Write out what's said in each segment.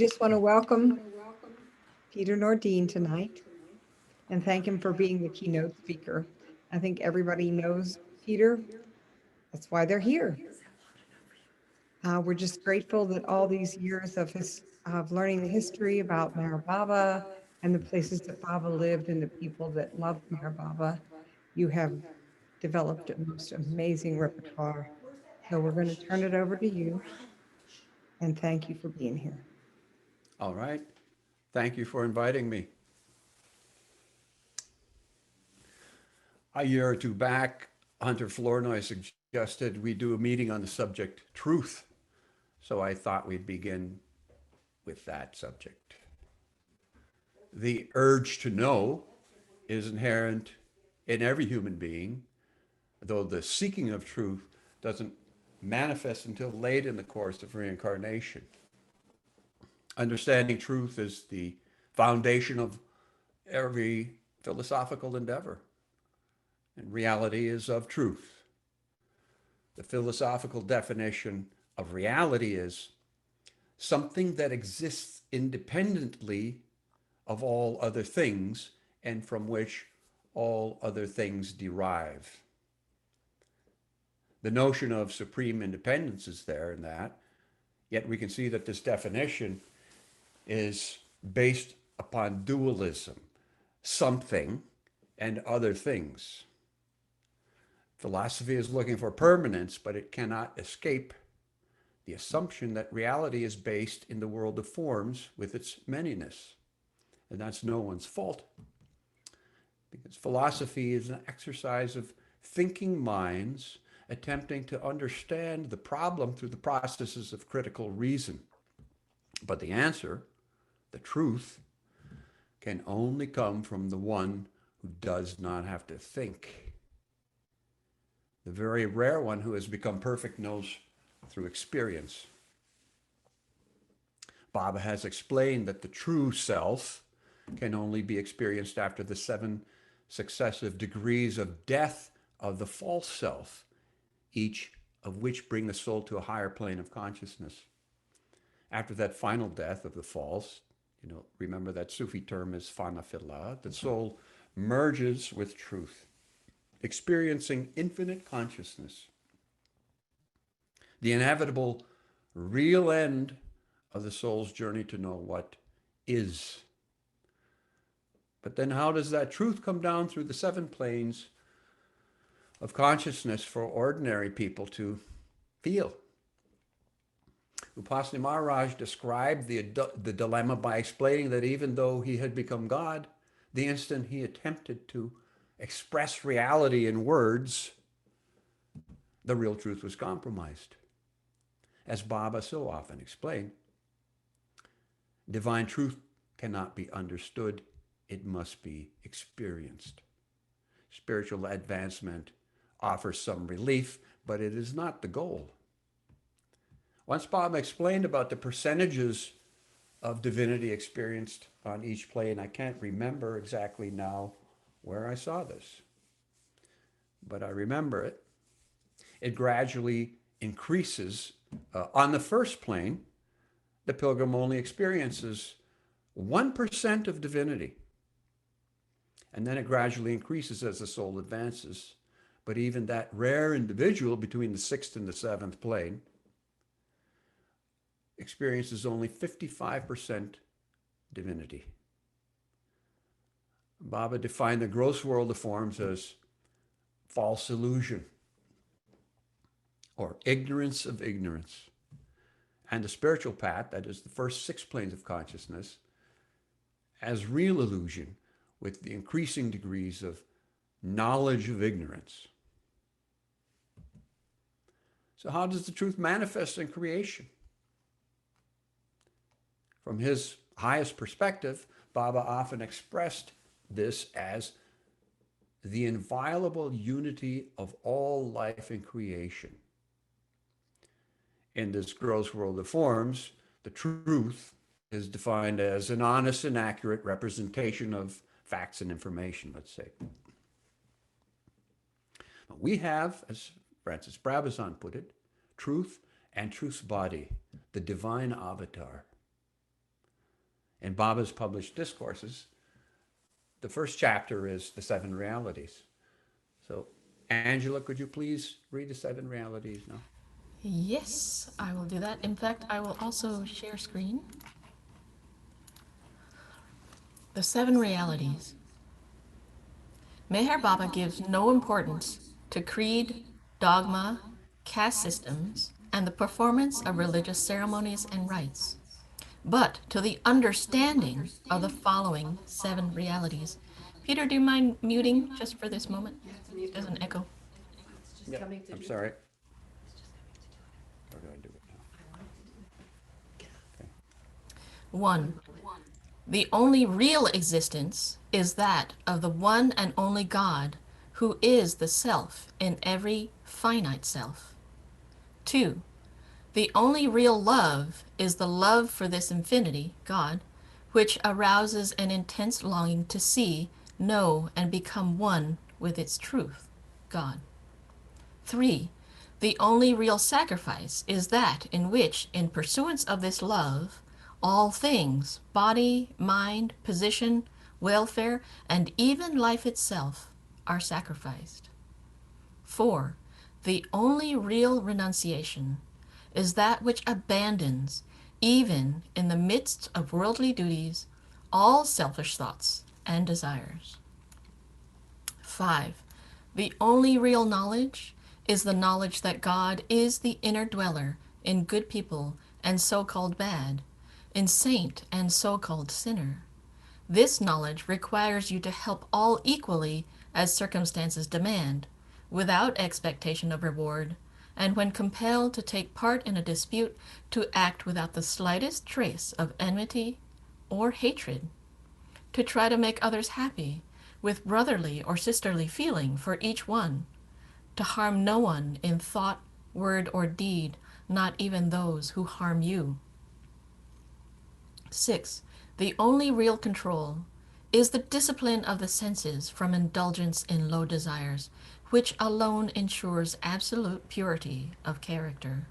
Just want to welcome Peter Nordeen tonight and thank him for being the keynote speaker. I think everybody knows Peter. That's why they're here. We're just grateful that all these years of learning the history about Meher Baba and the places that Baba lived and the people that loved Meher Baba, you have developed a most amazing repertoire. So we're going to turn it over to you and thank you for being here. All right. Thank you for inviting me. A year or two back, Hunter Flournoy suggested we do a meeting on the subject truth. So I thought we'd begin with that subject. The urge to know is inherent in every human being, though the seeking of truth doesn't manifest until late in the course of reincarnation. Understanding truth is the foundation of every philosophical endeavor, and reality is of truth. The philosophical definition of reality is something that exists independently of all other things and from which all other things derive. The notion of supreme independence is there in that, yet we can see that this definition is based upon dualism, something and other things. Philosophy is looking for permanence, but it cannot escape the assumption that reality is based in the world of forms with its manyness. And that's no one's fault, because philosophy is an exercise of thinking minds attempting to understand the problem through the processes of critical reason. But the answer, the truth, can only come from the one who does not have to think. The very rare one who has become perfect knows through experience. Baba has explained that the true self can only be experienced after the 7 successive degrees of death of the false self, each of which bring the soul to a higher plane of consciousness. After that final death of the false, remember that Sufi term is fanafillah, the soul merges with truth, experiencing infinite consciousness. The inevitable real end of the soul's journey to know what is. But then how does that truth come down through the 7 planes of consciousness for ordinary people to feel? Upasani Maharaj described the dilemma by explaining that even though he had become God, the instant he attempted to express reality in words, the real truth was compromised. As Baba so often explained, divine truth cannot be understood, it must be experienced. Spiritual advancement offers some relief, but it is not the goal. Once Baba explained about the percentages of divinity experienced on each plane, I can't remember exactly now where I saw this, but I remember it. It gradually increases. On the first plane, the pilgrim only experiences 1% of divinity. And then it gradually increases as the soul advances. But even that rare individual between the 6th and the 7th plane experiences only 55% divinity. Baba defined the gross world of forms as false illusion, or ignorance of ignorance. And the spiritual path, that is the first 6 planes of consciousness, as real illusion with the increasing degrees of knowledge of ignorance. So how does the truth manifest in creation? From his highest perspective, Baba often expressed this as the inviolable unity of all life in creation. In this gross world of forms, the truth is defined as an honest and accurate representation of facts and information, let's say. We have, as Francis Brabazon put it, truth and truth's body, the divine avatar. in Baba's published discourses, the first chapter is the 7 realities. So, Angela, could you please read the 7 realities now? Yes, I will do that. In fact, I will also share screen. The 7 realities. Meher Baba gives no importance to creed, dogma, caste systems, and the performance of religious ceremonies and rites, but to the understanding of the following 7 realities. Peter, do you mind muting just for this moment? There's an echo. Yep, I'm sorry. How do I do it now? Okay. 1. The only real existence is that of the one and only God, who is the self in every finite self. 2. The only real love is the love for this infinity, God, which arouses an intense longing to see, know, and become one with its truth, God. 3. The only real sacrifice is that in which, in pursuance of this love, all things, body, mind, position, welfare, and even life itself, are sacrificed. 4. The only real renunciation is that which abandons, even in the midst of worldly duties, all selfish thoughts and desires. 5. The only real knowledge is the knowledge that God is the inner dweller in good people and so-called bad, in saint and so-called sinner. This knowledge requires you to help all equally as circumstances demand, without expectation of reward, and when compelled to take part in a dispute, to act without the slightest trace of enmity or hatred, to try to make others happy, with brotherly or sisterly feeling for each one, to harm no one in thought, word, or deed, not even those who harm you. 6. The only real control is the discipline of the senses from indulgence in low desires, which alone ensures absolute purity of character.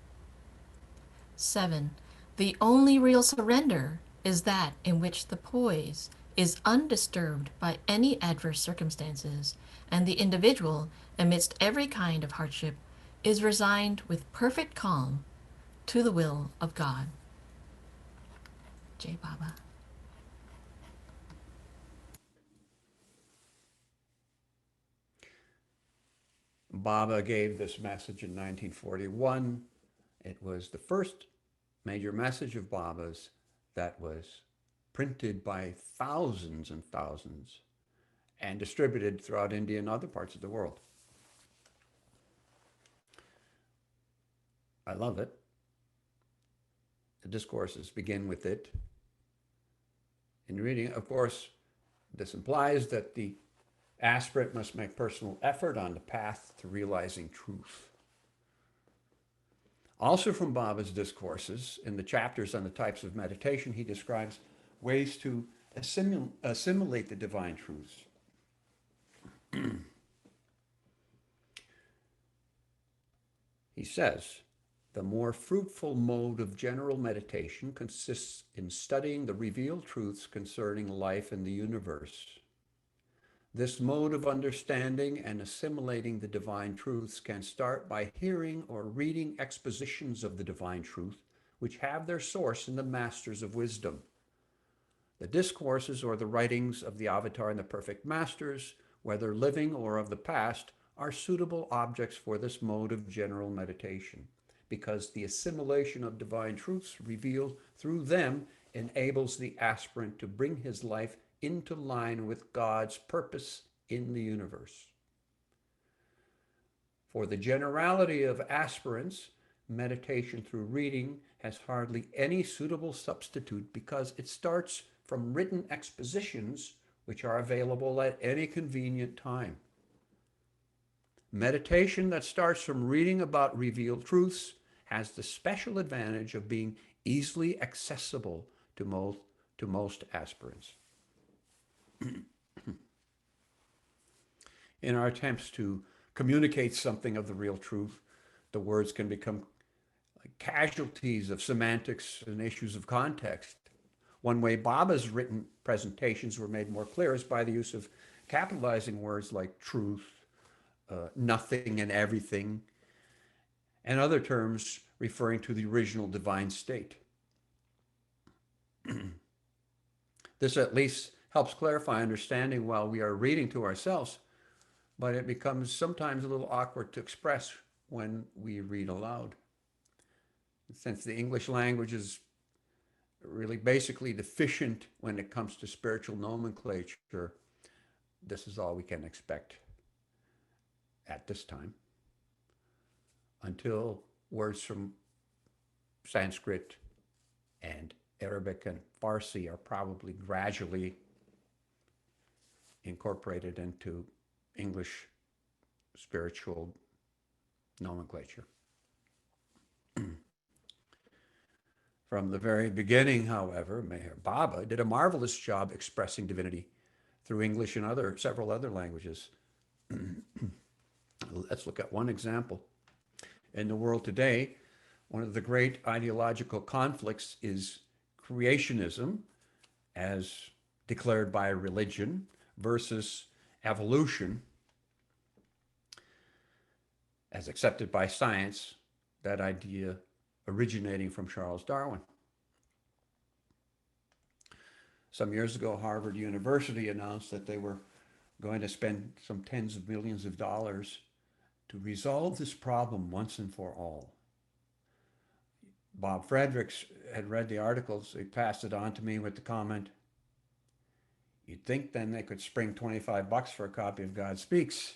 7. The only real surrender is that in which the poise is undisturbed by any adverse circumstances, and the individual, amidst every kind of hardship, is resigned with perfect calm to the will of God. Jai Baba. Baba gave this message in 1941. It was the first major message of Baba's that was printed by thousands and thousands and distributed throughout India and other parts of the world. I love it. The discourses begin with it. In reading, of course, this implies that the aspirant must make personal effort on the path to realizing truth. Also from Baba's discourses, in the chapters on the types of meditation, he describes ways to assimilate the divine truths. He says, the more fruitful mode of general meditation consists in studying the revealed truths concerning life and the universe. This mode of understanding and assimilating the divine truths can start by hearing or reading expositions of the divine truth, which have their source in the masters of wisdom. The discourses or the writings of the Avatar and the perfect masters, whether living or of the past, are suitable objects for this mode of general meditation, because the assimilation of divine truths revealed through them enables the aspirant to bring his life into line with God's purpose in the universe. For the generality of aspirants, meditation through reading has hardly any suitable substitute because it starts from written expositions which are available at any convenient time. Meditation that starts from reading about revealed truths has the special advantage of being easily accessible to most aspirants. In our attempts to communicate something of the real truth, the words can become like casualties of semantics and issues of context, One way Baba's written presentations were made more clear is by the use of capitalizing words like truth, nothing and everything, and other terms referring to the original divine state. This at least helps clarify understanding while we are reading to ourselves, but it becomes sometimes a little awkward to express when we read aloud. Since the English language is really basically deficient when it comes to spiritual nomenclature, this is all we can expect at this time, until words from Sanskrit and Arabic and Farsi are probably gradually incorporated into English spiritual nomenclature. From the very beginning, however, Meher Baba did a marvelous job expressing divinity through English and several other languages. Let's look at one example. In the world today, one of the great ideological conflicts is creationism, as declared by religion, versus evolution, as accepted by science, that idea originating from Charles Darwin. Some years ago, Harvard University announced that they were going to spend some tens of millions of dollars to resolve this problem once and for all. Bob Fredericks had read the articles. He passed it on to me with the comment, "You'd think then they could spring $25 for a copy of God Speaks."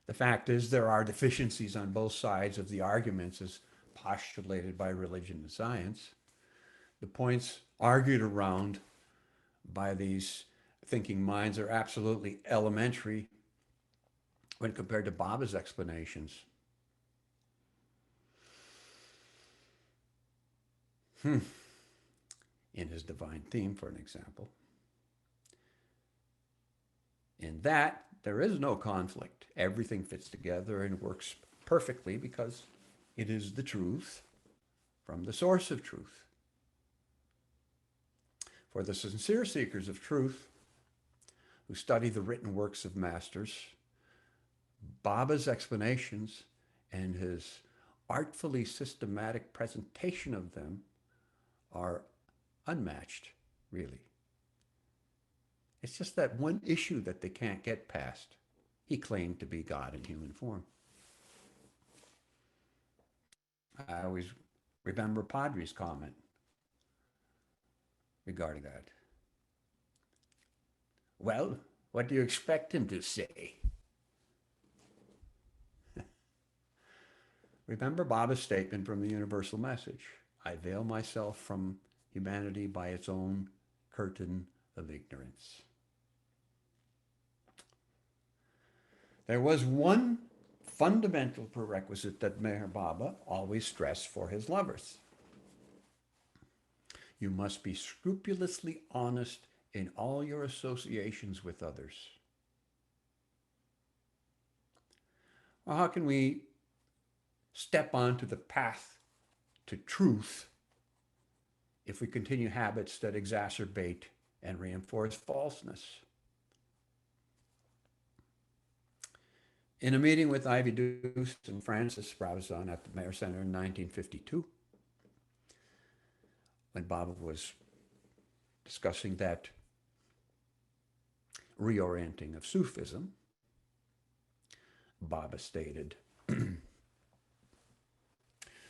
The fact is, there are deficiencies on both sides of the arguments as postulated by religion and science. The points argued around by these thinking minds are absolutely elementary when compared to Baba's explanations. In his divine theme, for an example. In that, there is no conflict. Everything fits together and works perfectly because it is the truth from the source of truth. For the sincere seekers of truth who study the written works of masters, Baba's explanations and his artfully systematic presentation of them are unmatched, really. It's just that one issue that they can't get past. He claimed to be God in human form. I always remember Padre's comment regarding that. Well, what do you expect him to say? Remember Baba's statement from the Universal Message. I veil myself from humanity by its own curtain of ignorance. There was one fundamental prerequisite that Meher Baba always stressed for his lovers. You must be scrupulously honest in all your associations with others. Well, how can we step onto the path to truth if we continue habits that exacerbate and reinforce falseness? In a meeting with Ivy Deuce and Francis Brabazon at the Mayor Center in 1952, when Baba was discussing that reorienting of Sufism, Baba stated,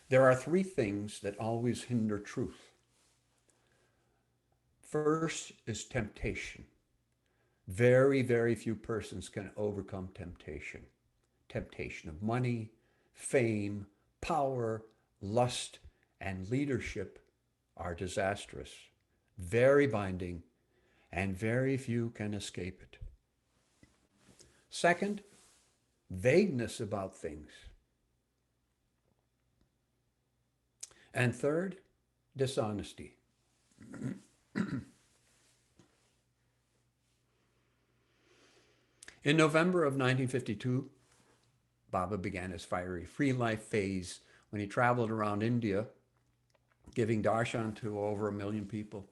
there are three things that always hinder truth. First is temptation. Very, very few persons can overcome temptation. Temptation of money, fame, power, lust, and leadership are disastrous, very binding, and very few can escape it. Second, vagueness about things. And third, dishonesty. In November of 1952, Baba began his fiery free life phase when he traveled around India, giving darshan to over 1 million people.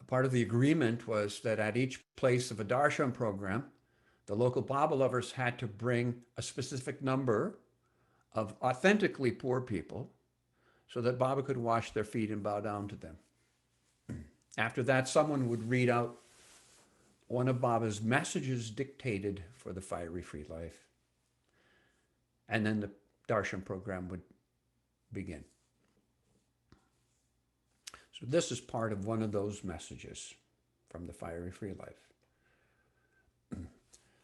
Part of the agreement was that at each place of a darshan program, the local Baba lovers had to bring a specific number of authentically poor people so that Baba could wash their feet and bow down to them. After that, someone would read out one of Baba's messages dictated for the fiery free life. And then the darshan program would begin. So this is part of one of those messages from the fiery free life.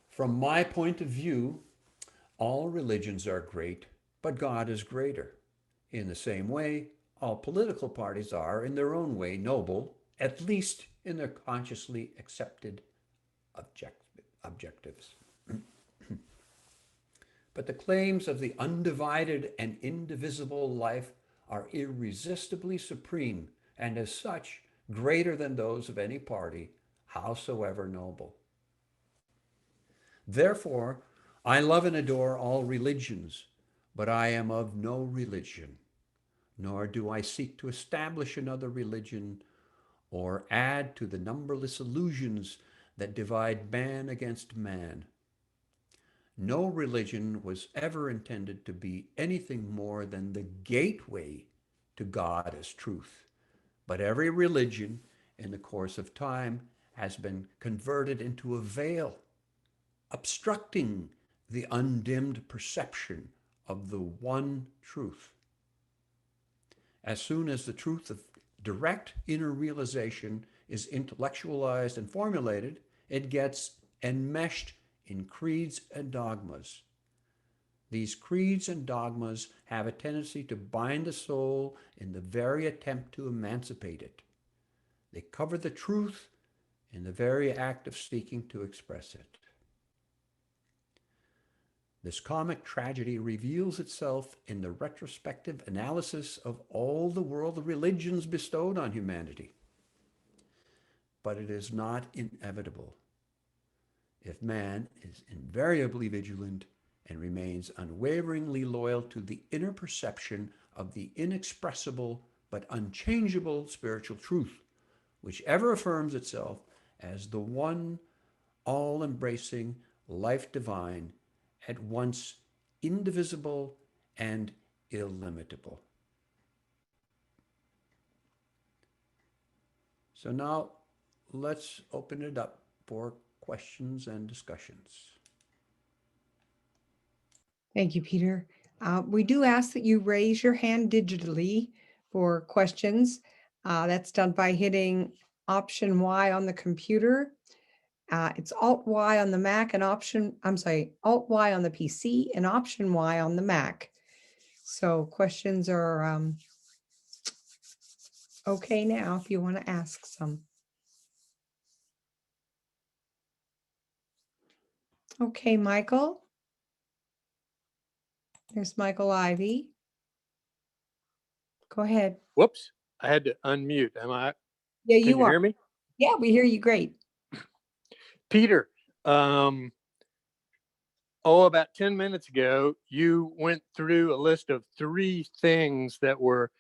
From my point of view, all religions are great, but God is greater. In the same way, all political parties are, in their own way, noble, at least in their consciously accepted objectives. But the claims of the undivided and indivisible life are irresistibly supreme, and as such, greater than those of any party, howsoever noble. Therefore, I love and adore all religions, but I am of no religion, nor do I seek to establish another religion or add to the numberless illusions that divide man against man. No religion was ever intended to be anything more than the gateway to God as truth. But every religion, in the course of time, has been converted into a veil, obstructing the undimmed perception of the one truth. As soon as the truth of direct inner realization is intellectualized and formulated, it gets enmeshed in creeds and dogmas. These creeds and dogmas have a tendency to bind the soul in the very attempt to emancipate it. They cover the truth in the very act of seeking to express it. This comic tragedy reveals itself in the retrospective analysis of all the world religions bestowed on humanity. But it is not inevitable. If man is invariably vigilant and remains unwaveringly loyal to the inner perception of the inexpressible but unchangeable spiritual truth, which ever affirms itself as the one all-embracing life divine, at once indivisible and illimitable. So now let's open it up for questions and discussions. Thank you, Peter. We do ask that you raise your hand digitally for questions. That's done by hitting Option Y on the computer. It's Alt Y on the Mac and Alt Y on the PC and Option Y on the Mac. So questions are okay now if you want to ask some. Okay, Michael. There's Michael Ivy. Go ahead. Whoops, I had to unmute. Yeah, Can you are. hear me? Yeah, we hear you great. Peter, about 10 minutes ago, you went through a list of 3 things that were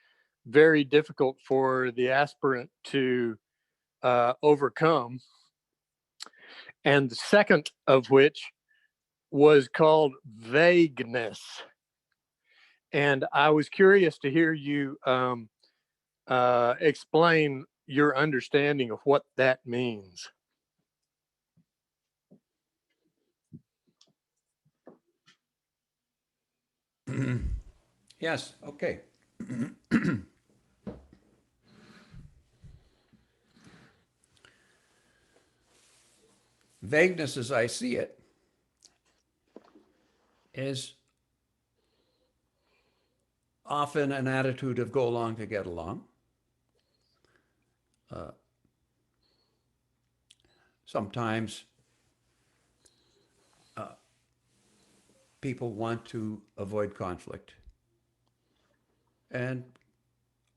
very difficult for the aspirant to overcome. And the second of which was called vagueness. And I was curious to hear you explain your understanding of what that means. Yes, okay. Vagueness, as I see it, is often an attitude of go along to get along. Sometimes people want to avoid conflict. And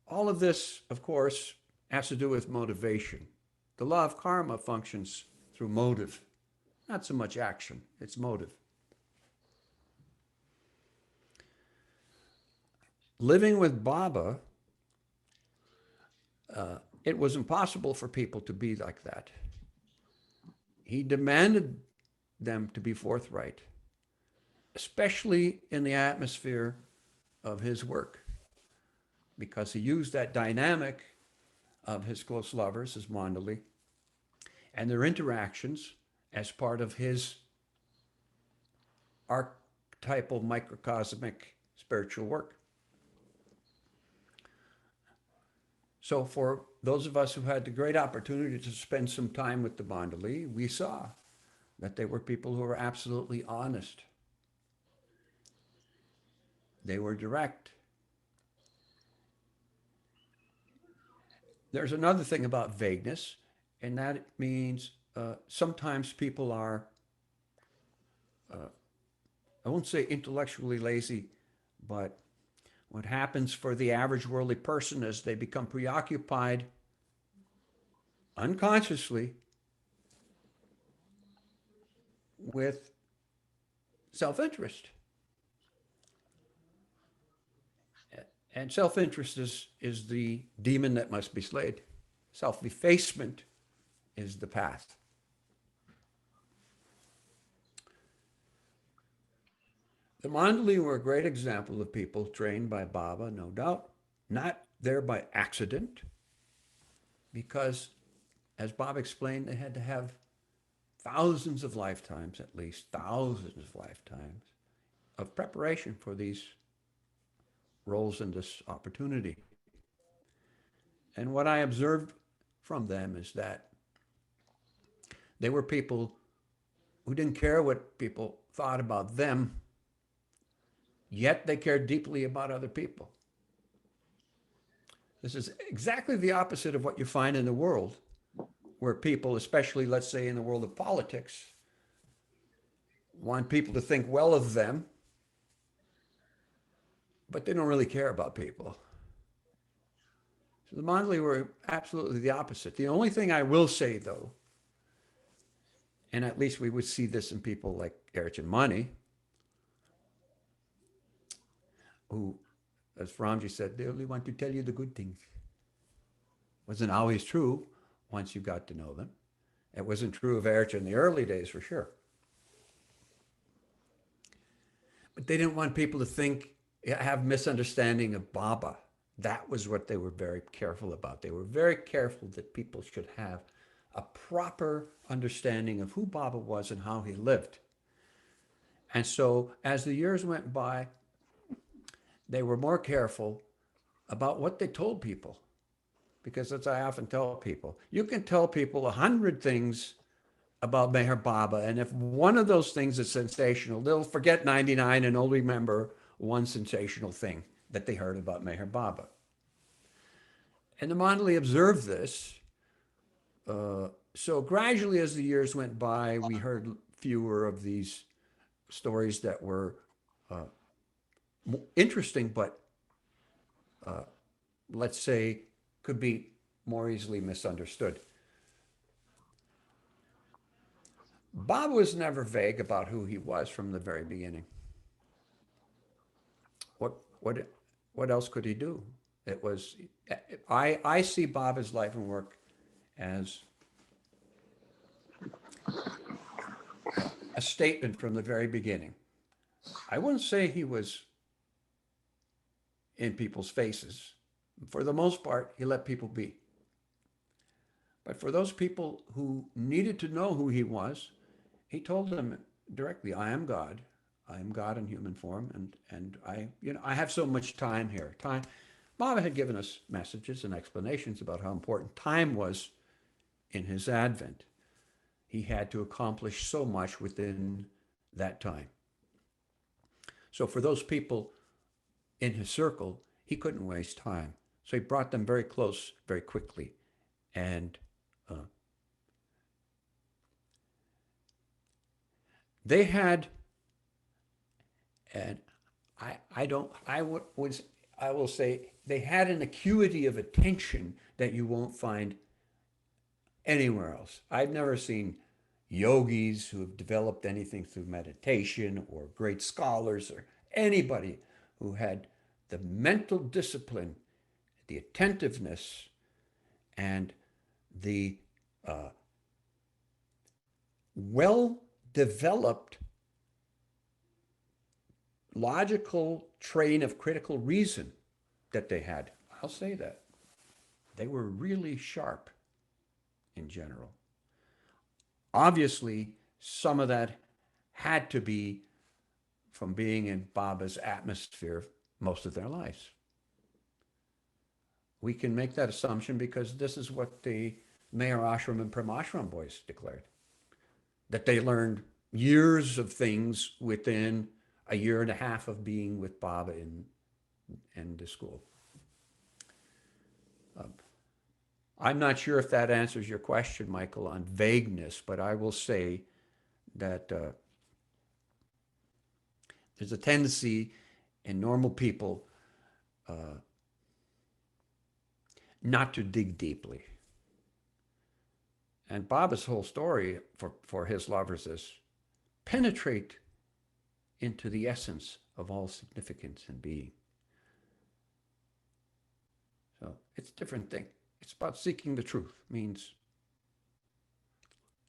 all of this, of course, has to do with motivation. The law of karma functions through motive, not so much action, it's motive. living with Baba, it was impossible for people to be like that. He demanded them to be forthright, especially in the atmosphere of his work, because he used that dynamic of his close lovers, his Mandali, and their interactions as part of his archetypal microcosmic spiritual work. So for those of us who had the great opportunity to spend some time with the Mandali, we saw that they were people who were absolutely honest. They were direct. There's another thing about vagueness, and that means sometimes people are, I won't say intellectually lazy, but what happens for the average worldly person is they become preoccupied unconsciously with self-interest. And self-interest is the demon that must be slayed. Self-effacement is the path. The Mandali were a great example of people trained by Baba, no doubt, not there by accident, because, as Baba explained, they had to have thousands of lifetimes, at least thousands of lifetimes, of preparation for these roles in this opportunity. And what I observed from them is that they were people who didn't care what people thought about them, yet they cared deeply about other people. This is exactly the opposite of what you find in the world, where people, especially, let's say, in the world of politics, want people to think well of them, but they don't really care about people. So the Mandali were absolutely the opposite. The only thing I will say, though, and at least we would see this in people like Erichin Mani, who, as Ramji said, they only want to tell you the good things. Wasn't always true once you got to know them. It wasn't true of Erichin in the early days, for sure. But they didn't want people to think, have misunderstanding of Baba. That was what they were very careful about. They were very careful that people should have a proper understanding of who Baba was and how he lived. And so as the years went by, they were more careful about what they told people. Because as I often tell people, you can tell people 100 things about Meher Baba, and if one of those things is sensational, they'll forget 99 and only remember one sensational thing that they heard about Meher Baba. And the Mandali observed this. So gradually, as the years went by, we heard fewer of these stories that were interesting, but let's say could be more easily misunderstood. Bob was never vague about who he was from the very beginning. What else could he do? It was, I see Baba's life and work as a statement from the very beginning. I wouldn't say he was in people's faces. For the most part, he let people be. But for those people who needed to know who he was, he told them directly, I am God. I am God in human form, and I have so much time here. Time. Baba had given us messages and explanations about how important time was in his advent. He had to accomplish so much within that time. So for those people in his circle, he couldn't waste time. So he brought them very close, very quickly, and they had, and I will say they had an acuity of attention that you won't find anywhere else. I've never seen yogis who have developed anything through meditation, or great scholars, or anybody who had the mental discipline, the attentiveness, and the well-developed logical train of critical reason that they had. I'll say that. They were really sharp in general. Obviously, some of that had to be from being in Baba's atmosphere most of their lives. We can make that assumption because this is what the Mayor Ashram and Prem Ashram boys declared, that they learned years of things within a year and a half of being with Baba in the school. I'm not sure if that answers your question, Michael, on vagueness, but I will say that there's a tendency in normal people not to dig deeply. And Baba's whole story for his lovers is penetrate into the essence of all significance and being. So it's a different thing. It's about seeking the truth. It means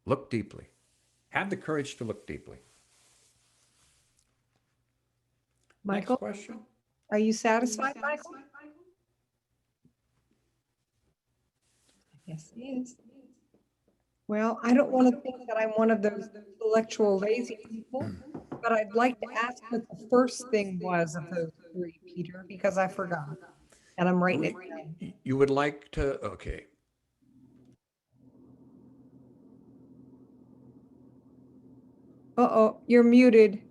look deeply. Have the courage to look deeply. Michael, Next question. are you satisfied, Michael? Yes, he is. Well, I don't want to think that I'm one of those intellectual lazy people, but I'd like to ask what the first thing was of those three, Peter, because I forgot. And I'm writing it down. You would like to, okay. Uh-oh, you're muted.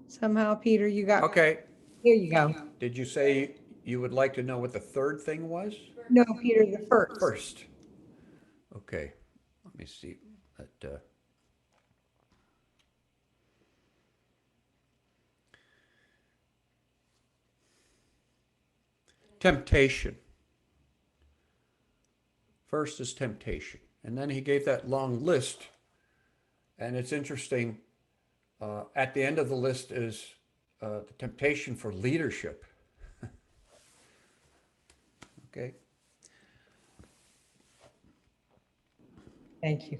Somehow, Peter, you got, Okay. here you go. Did you say you would like to know what the third thing was? No, Peter, the first. First. Okay. Let me see. Temptation. First is temptation. And then he gave that long list. And it's interesting. At the end of the list is the temptation for leadership. Okay. Thank you.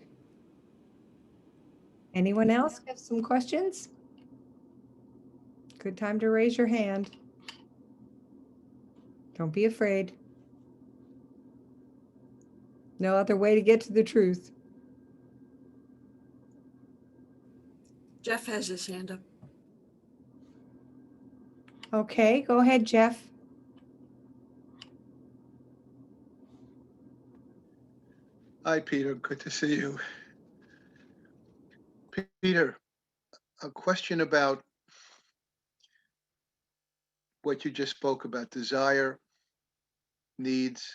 Anyone else have some questions? Good time to raise your hand. Don't be afraid. No other way to get to the truth. Jeff has his hand up. Okay, go ahead, Jeff. Hi, Peter. Good to see you. Peter, a question about what you just spoke about, desire, needs.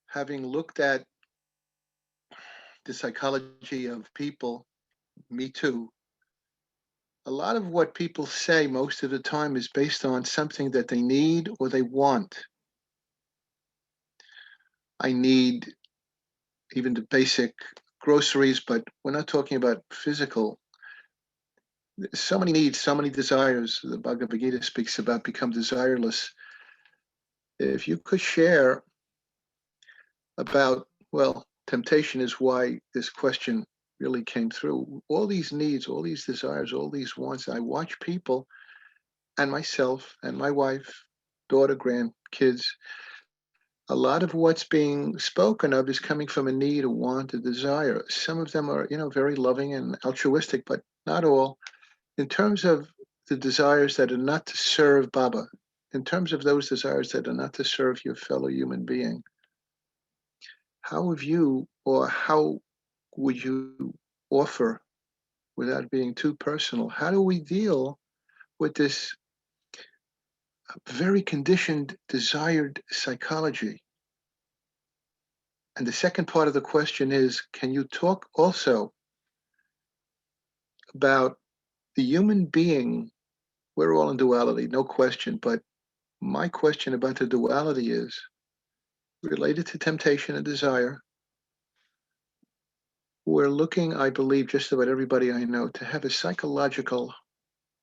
Having looked at the psychology of people, me too, a lot of what people say most of the time is based on something that they need or they want. I need even the basic groceries, but we're not talking about physical. So many needs, so many desires. The Bhagavad Gita speaks about become desireless. If you could share about, well, temptation is why this question really came through. All these needs, all these desires, all these wants. I watch people and myself and my wife, daughter, grandkids. A lot of what's being spoken of is coming from a need, a want, a desire. Some of them are, very loving and altruistic, but not all. In terms of the desires that are not to serve Baba, in terms of those desires that are not to serve your fellow human being, how have you, or how would you offer, without being too personal, how do we deal with this very conditioned, desired psychology? And the second part of the question is, can you talk also about the human being? We're all in duality, no question, but my question about the duality is related to temptation and desire. We're looking, I believe, just about everybody I know, to have a psychological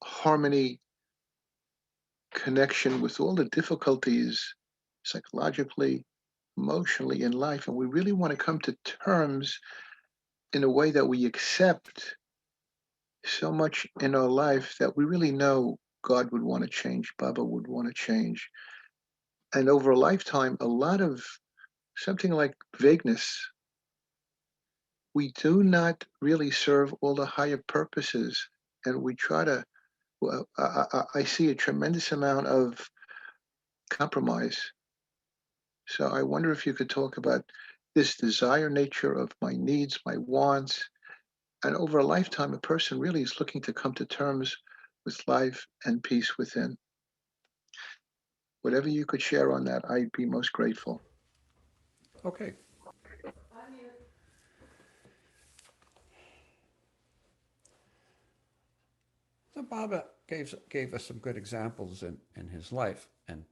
harmony connection with all the difficulties psychologically, emotionally in life. And we really want to come to terms in a way that we accept so much in our life that we really know God would want to change, Baba would want to change. And over a lifetime, a lot of something like vagueness, we do not really serve all the higher purposes. And we try to, well, I see a tremendous amount of compromise. So I wonder if you could talk about this desire nature of my needs, my wants, and over a lifetime, a person really is looking to come to terms with life and peace within. Whatever you could share on that, I'd be most grateful. Okay. So Baba gave us some good examples in his life. And,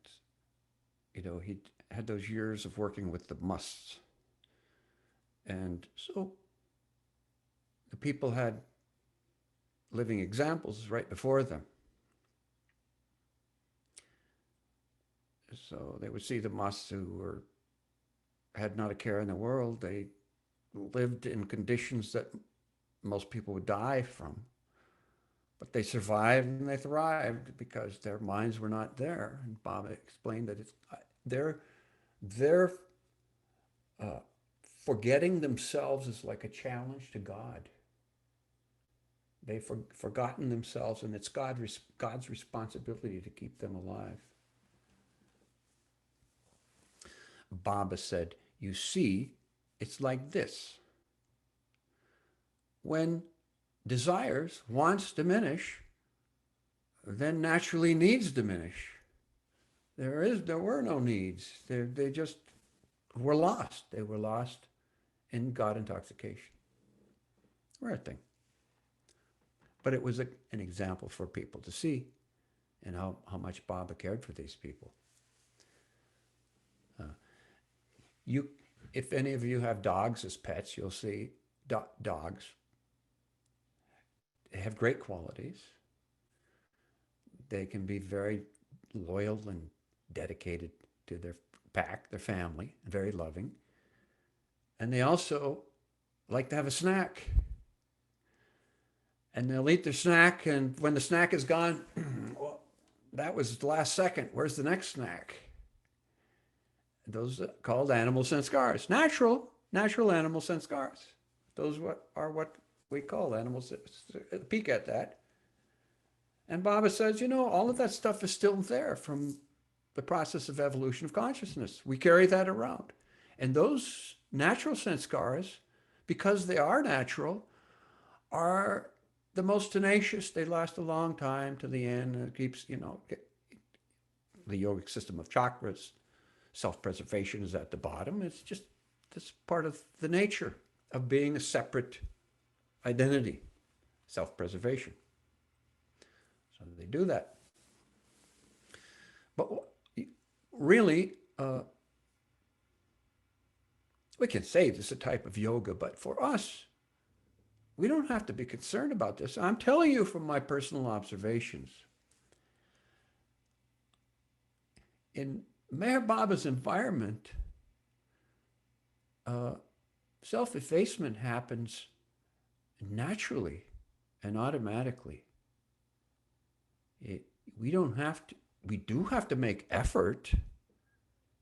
he had those years of working with the musts. And so the people had living examples right before them. So they would see the musts who had not a care in the world. They lived in conditions that most people would die from. But they survived and they thrived because their minds were not there. And Baba explained that they're forgetting themselves is like a challenge to God. They've forgotten themselves, and it's God's responsibility to keep them alive. Baba said, you see, it's like this. When desires, wants diminish, then naturally needs diminish. There were no needs. They just were lost. They were lost in God intoxication. Rare thing. But it was an example for people to see and how much Baba cared for these people. If any of you have dogs as pets, you'll see dogs. They have great qualities. They can be very loyal and dedicated to their pack, their family, very loving. And they also like to have a snack. And they'll eat their snack, and when the snack is gone, well, that was the last second. Where's the next snack? Those are called animal sanskars. Natural animal sanskars. Those are what we call animals. Peek at that. And Baba says, all of that stuff is still there from the process of evolution of consciousness. We carry that around. And those natural sanskars, because they are natural, are the most tenacious. They last a long time to the end. It keeps, the yogic system of chakras. Self-preservation is at the bottom. It's just this part of the nature of being a separate identity, self-preservation. So they do that. But really, we can say this is a type of yoga, but for us, we don't have to be concerned about this. I'm telling you from my personal observations. In Meher Baba's environment, self-effacement happens naturally and automatically. We do have to make effort.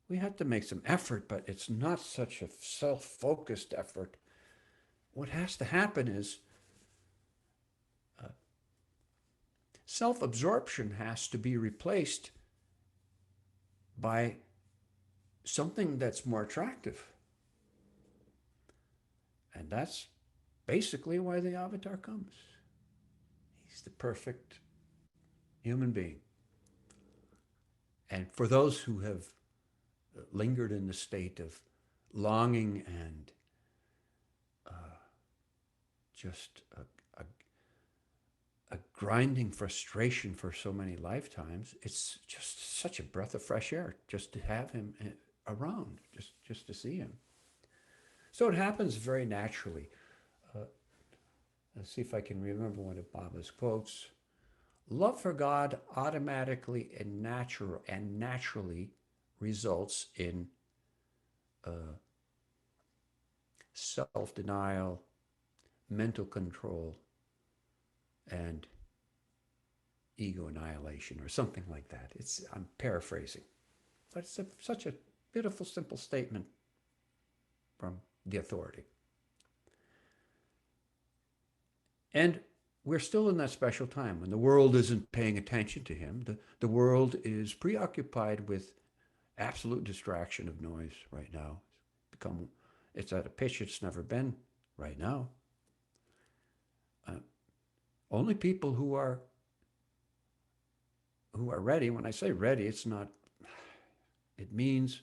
We have to make some effort, but it's not such a self-focused effort. What has to happen is self-absorption has to be replaced by something that's more attractive. And that's basically why the avatar comes. He's the perfect human being. And for those who have lingered in the state of longing and just a grinding frustration for so many lifetimes, it's just such a breath of fresh air just to have him around, just to see him. So it happens very naturally. Let's see if I can remember one of Baba's quotes. Love for God automatically and naturally results in self-denial, mental control, and ego annihilation, or something like that. I'm paraphrasing, but it's such a beautiful, simple statement from the authority. And we're still in that special time when the world isn't paying attention to him. The world is preoccupied with absolute distraction of noise right now. It's at a pitch it's never been right now. Only people who are ready, when I say ready, it means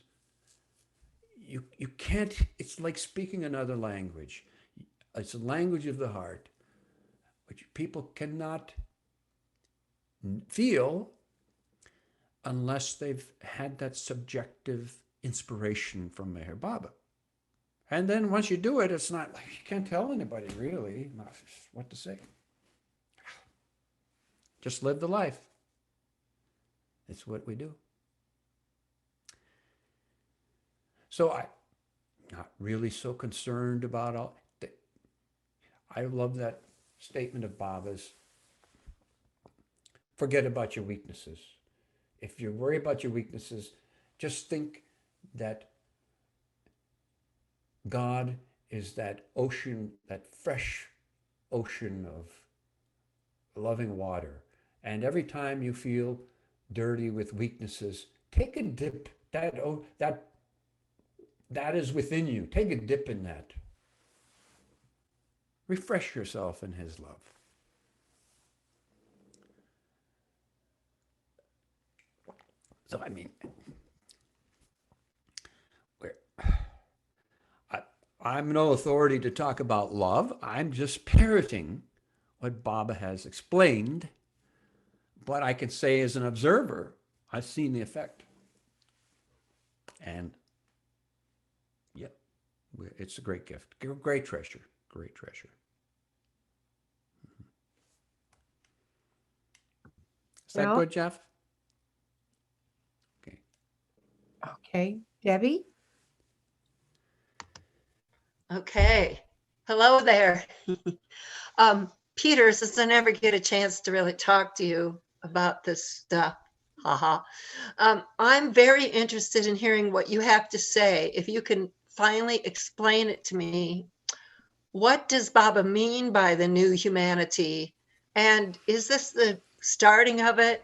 you can't, it's like speaking another language. It's a language of the heart, which people cannot feel unless they've had that subjective inspiration from Meher Baba. And then once you do it, it's not like you can't tell anybody really what to say. Just live the life. It's what we do. So I'm not really so concerned about all. I love that statement of Baba's. Forget about your weaknesses. If you worry about your weaknesses, just think that God is that ocean, that fresh ocean of loving water. And every time you feel dirty with weaknesses, take a dip. That is within you. Take a dip in that. Refresh yourself in his love. So, I mean, I'm no authority to talk about love. I'm just parroting what Baba has explained. But I can say as an observer, I've seen the effect. And yeah, it's a great gift, great treasure, great treasure. Is that Well, good, Jeff? Okay. okay. Debbie? Okay. Hello there. Peter, since I never get a chance to really talk to you about this stuff, haha, I'm very interested in hearing what you have to say. If you can finally explain it to me, what does Baba mean by the new humanity? And is this the starting of it?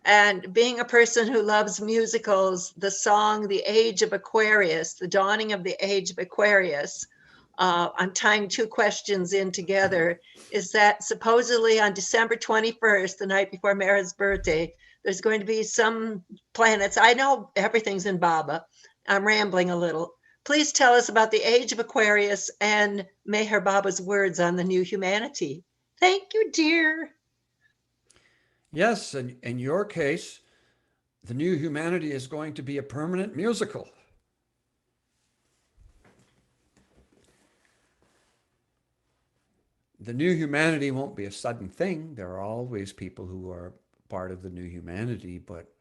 And being a person who loves musicals, the song The Age of Aquarius, the dawning of the Age of Aquarius, I'm tying two questions in together, is that supposedly on December 21st, the night before Mara's birthday, there's going to be some planets. I know everything's in Baba. I'm rambling a little. Please tell us about the Age of Aquarius and Meher Baba's words on the new humanity. Thank you, dear. Yes, and in your case, the new humanity is going to be a permanent musical. The new humanity won't be a sudden thing. There are always people who are part of the new humanity, but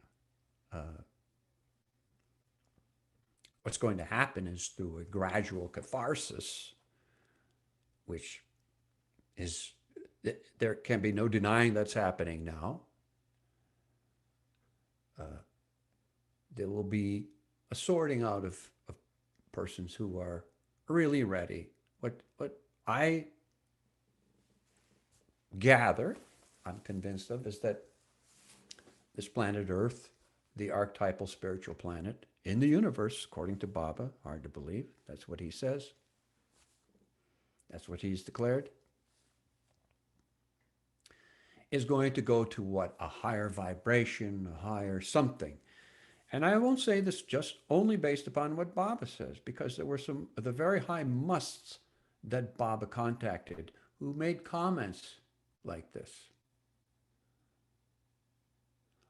what's going to happen is through a gradual catharsis, which is, there can be no denying that's happening now. There will be a sorting out of persons who are really ready. What I gather, I'm convinced of, is that this planet Earth, the archetypal spiritual planet in the universe, according to Baba, hard to believe, that's what he says. That's what he's declared, is going to go to what? A higher vibration, a higher something. And I won't say this just only based upon what Baba says, because there were some of the very high musts that Baba contacted who made comments like this.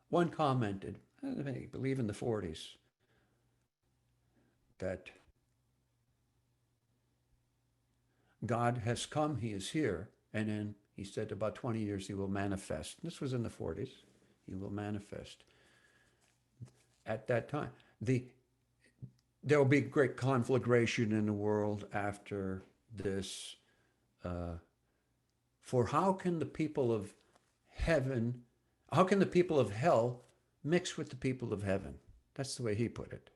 One commented, I believe in the 40s, that God has come, he is here, and then He said about 20 years he will manifest. This was in the 40s. He will manifest. At that time, there will be great conflagration in the world after this. For how can the people of heaven, how can the people of hell mix with the people of heaven? That's the way he put it.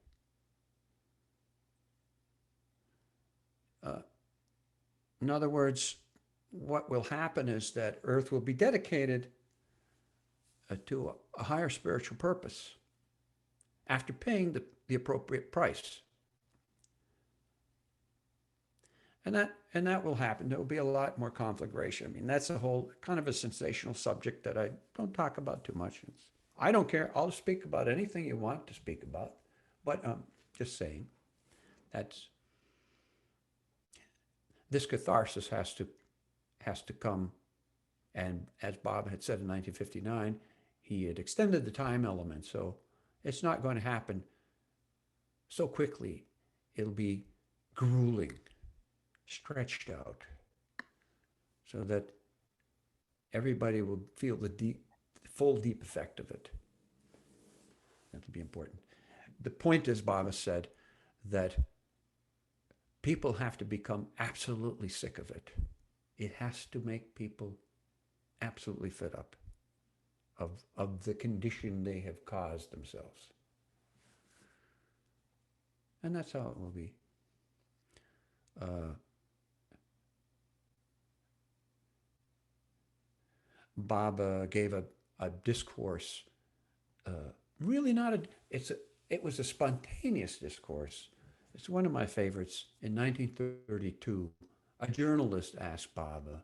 In other words, what will happen is that Earth will be dedicated to a higher spiritual purpose after paying the appropriate price. And that will happen. There will be a lot more conflagration. I mean, that's a whole kind of a sensational subject that I don't talk about too much. I don't care. I'll speak about anything you want to speak about. But just saying, this catharsis has to come. And as Bob had said in 1959, he had extended the time element. So it's not going to happen so quickly. It'll be grueling, stretched out, so that everybody will feel the full deep effect of it. That'll be important. The point is, Baba said, that people have to become absolutely sick of it. It has to make people absolutely fed up of the condition they have caused themselves. And that's how it will be. Baba gave a discourse, really not it was a spontaneous discourse. It's one of my favorites. In 1932, a journalist asked Baba,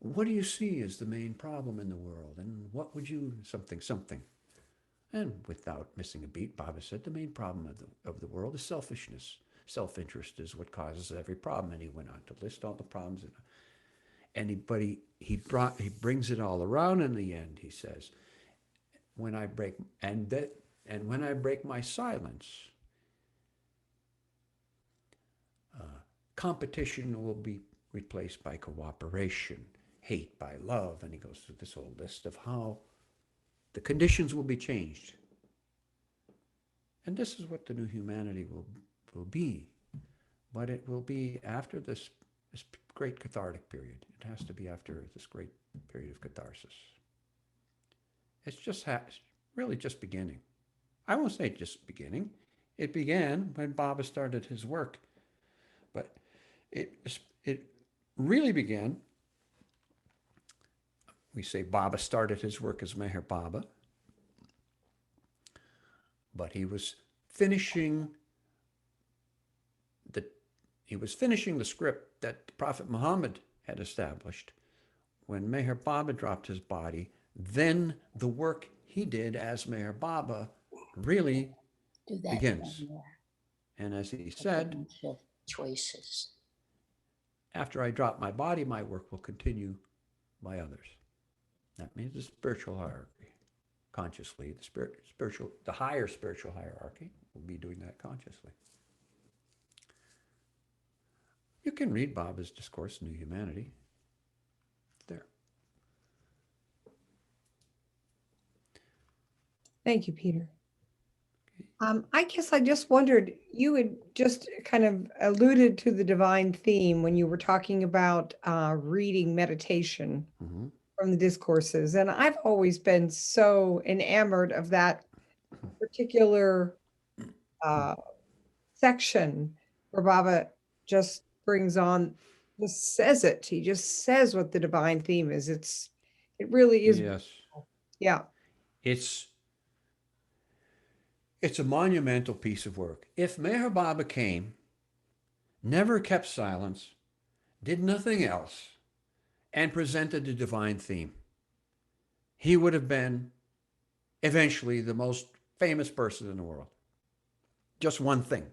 what do you see as the main problem in the world? And what would you, something. And without missing a beat, Baba said, the main problem of the world is selfishness. Self-interest is what causes every problem. And he went on to list all the problems. He brings it all around in the end. He says, when I break my silence, competition will be replaced by cooperation, hate by love. And he goes through this whole list of how the conditions will be changed. And this is what the new humanity will be. But it will be after this great cathartic period. It has to be after this great period of catharsis. It's really just beginning. I won't say just beginning. It began when Baba started his work. But it really began. We say Baba started his work as Meher Baba, but he was finishing the script that Prophet Muhammad had established. When Meher Baba dropped his body, then the work he did as Meher Baba really begins. And as he said, choices. After I drop my body, my work will continue by others. That means the spiritual hierarchy, consciously, the higher spiritual hierarchy will be doing that consciously. You can read Baba's discourse, New Humanity. It's there. Thank you, Peter. I guess I just wondered, you had just kind of alluded to the divine theme when you were talking about reading meditation from the discourses. And I've always been so enamored of that particular section where Baba just says it. He just says what the divine theme is. It really is. Yes. Yeah. It's a monumental piece of work. If Meher Baba came, never kept silence, did nothing else, and presented the divine theme, he would have been eventually the most famous person in the world. Just one thing.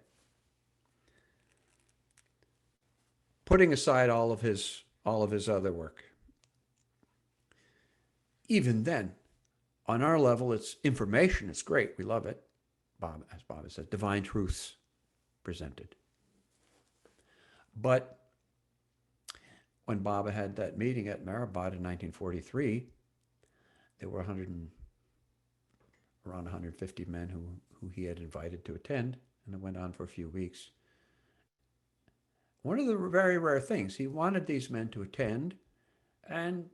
Putting aside all of his other work. Even then, on our level, it's information. It's great. We love it. As Baba said, divine truths presented. But when Baba had that meeting at Mehrabad in 1943, there were around 150 men who he had invited to attend, and it went on for a few weeks. One of the very rare things, he wanted these men to attend, and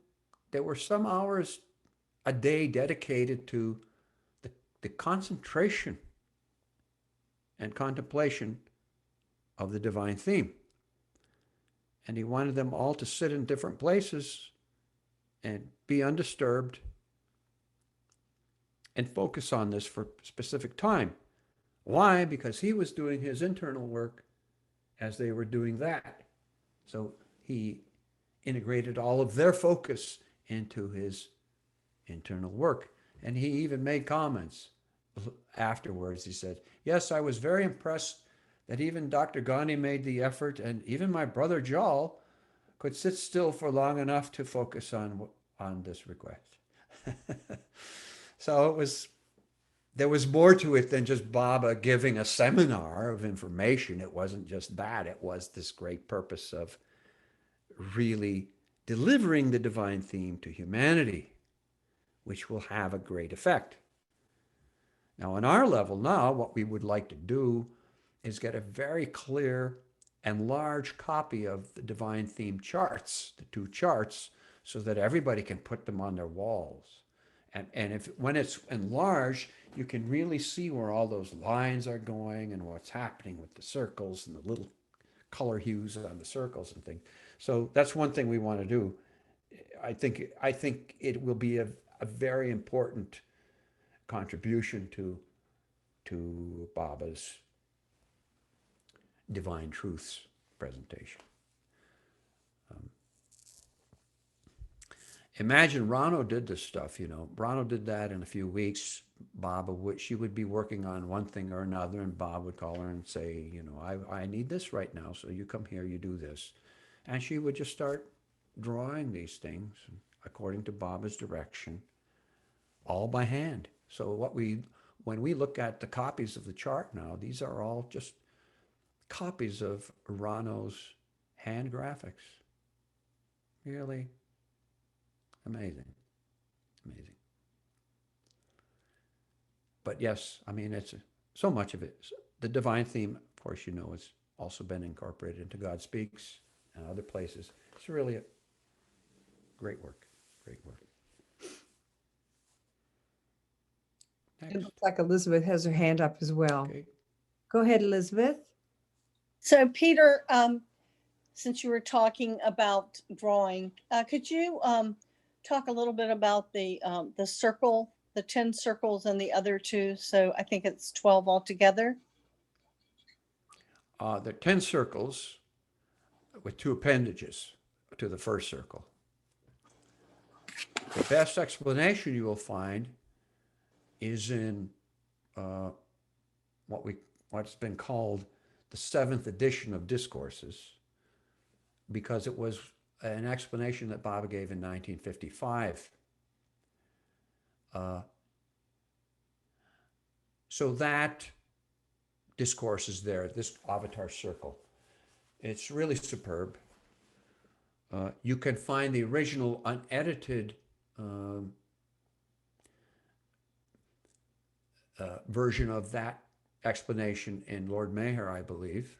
there were some hours a day dedicated to the concentration and contemplation of the divine theme. And he wanted them all to sit in different places and be undisturbed and focus on this for a specific time. Why? Because he was doing his internal work as they were doing that. So he integrated all of their focus into his internal work. And he even made comments afterwards. He said, yes, I was very impressed that even Dr. Gandhi made the effort, and even my brother Jal could sit still for long enough to focus on this request. So there was more to it than just Baba giving a seminar of information. It wasn't just that. It was this great purpose of really delivering the divine theme to humanity, which will have a great effect. Now, on our level now, what we would like to do is get a very clear and large copy of the divine theme charts, the 2 charts, so that everybody can put them on their walls. And when it's enlarged, you can really see where all those lines are going and what's happening with the circles and the little color hues on the circles and things. So that's one thing we want to do. I think it will be a very important contribution to Baba's Divine Truths presentation. Imagine Rano did this stuff, Rano did that in a few weeks. She would be working on one thing or another, and Bob would call her and say, I need this right now, so you come here, you do this. And she would just start drawing these things according to Baba's direction, all by hand. So when we look at the copies of the chart now, these are all just copies of Rano's hand graphics. Really amazing. But yes, it's so much of it. The divine theme, of course, has also been incorporated into God Speaks and other places. It's really a great work. It looks like Elizabeth has her hand up as well. Okay. Go ahead, Elizabeth. So Peter, since you were talking about drawing, could you talk a little bit about the circle, the 10 circles and the other 2? So I think it's 12 altogether. There are 10 circles with 2 appendages to the first circle. The best explanation you will find is in what's been called the 7th edition of Discourses, because it was an explanation that Baba gave in 1955. So that discourse is there, this avatar circle. It's really superb. You can find the original unedited version of that explanation in Lord Maher, I believe.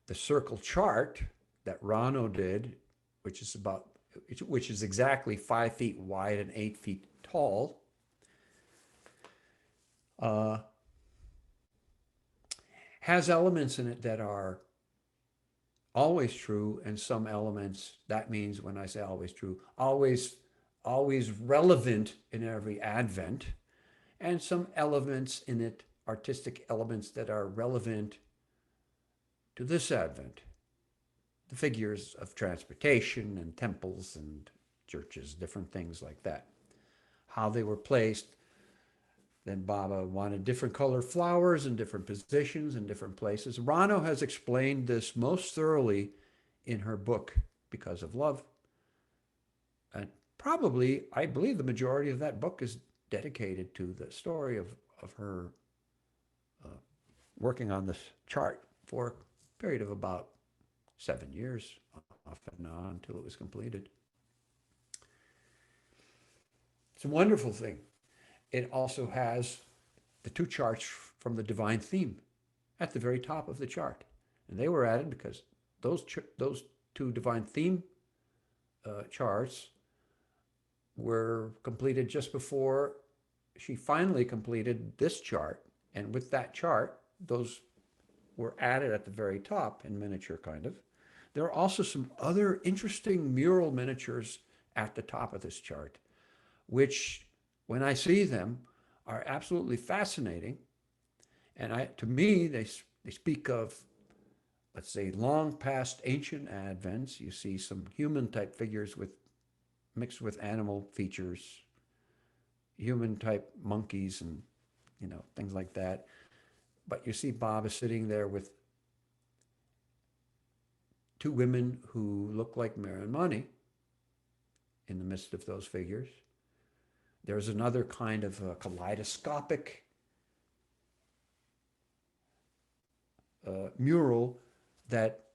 The circle chart that Rano did, which is exactly 5 feet wide and 8 feet tall, has elements in it that are always true, and some elements, that means when I say always true, always relevant in every advent, and some elements in it, artistic elements that are relevant to this advent. The figures of transportation and temples and churches, different things like that. How they were placed. Then Baba wanted different color flowers in different positions in different places. Rano has explained this most thoroughly in her book, Because of Love. And probably, I believe the majority of that book is dedicated to the story of her working on this chart. for a period of about 7 years, off and on, until it was completed. It's a wonderful thing. It also has the two charts from the divine theme at the very top of the chart. And they were added because those two divine theme charts were completed just before she finally completed this chart. And with that chart, those were added at the very top in miniature, kind of. There are also some other interesting mural miniatures at the top of this chart, which, when I see them, are absolutely fascinating. And to me, they speak of, let's say, long past ancient advents. You see some human type figures mixed with animal features, human type monkeys and, things like that. But you see Bob is sitting there with two women who look like Mary and Money in the midst of those figures. There's another kind of a kaleidoscopic mural that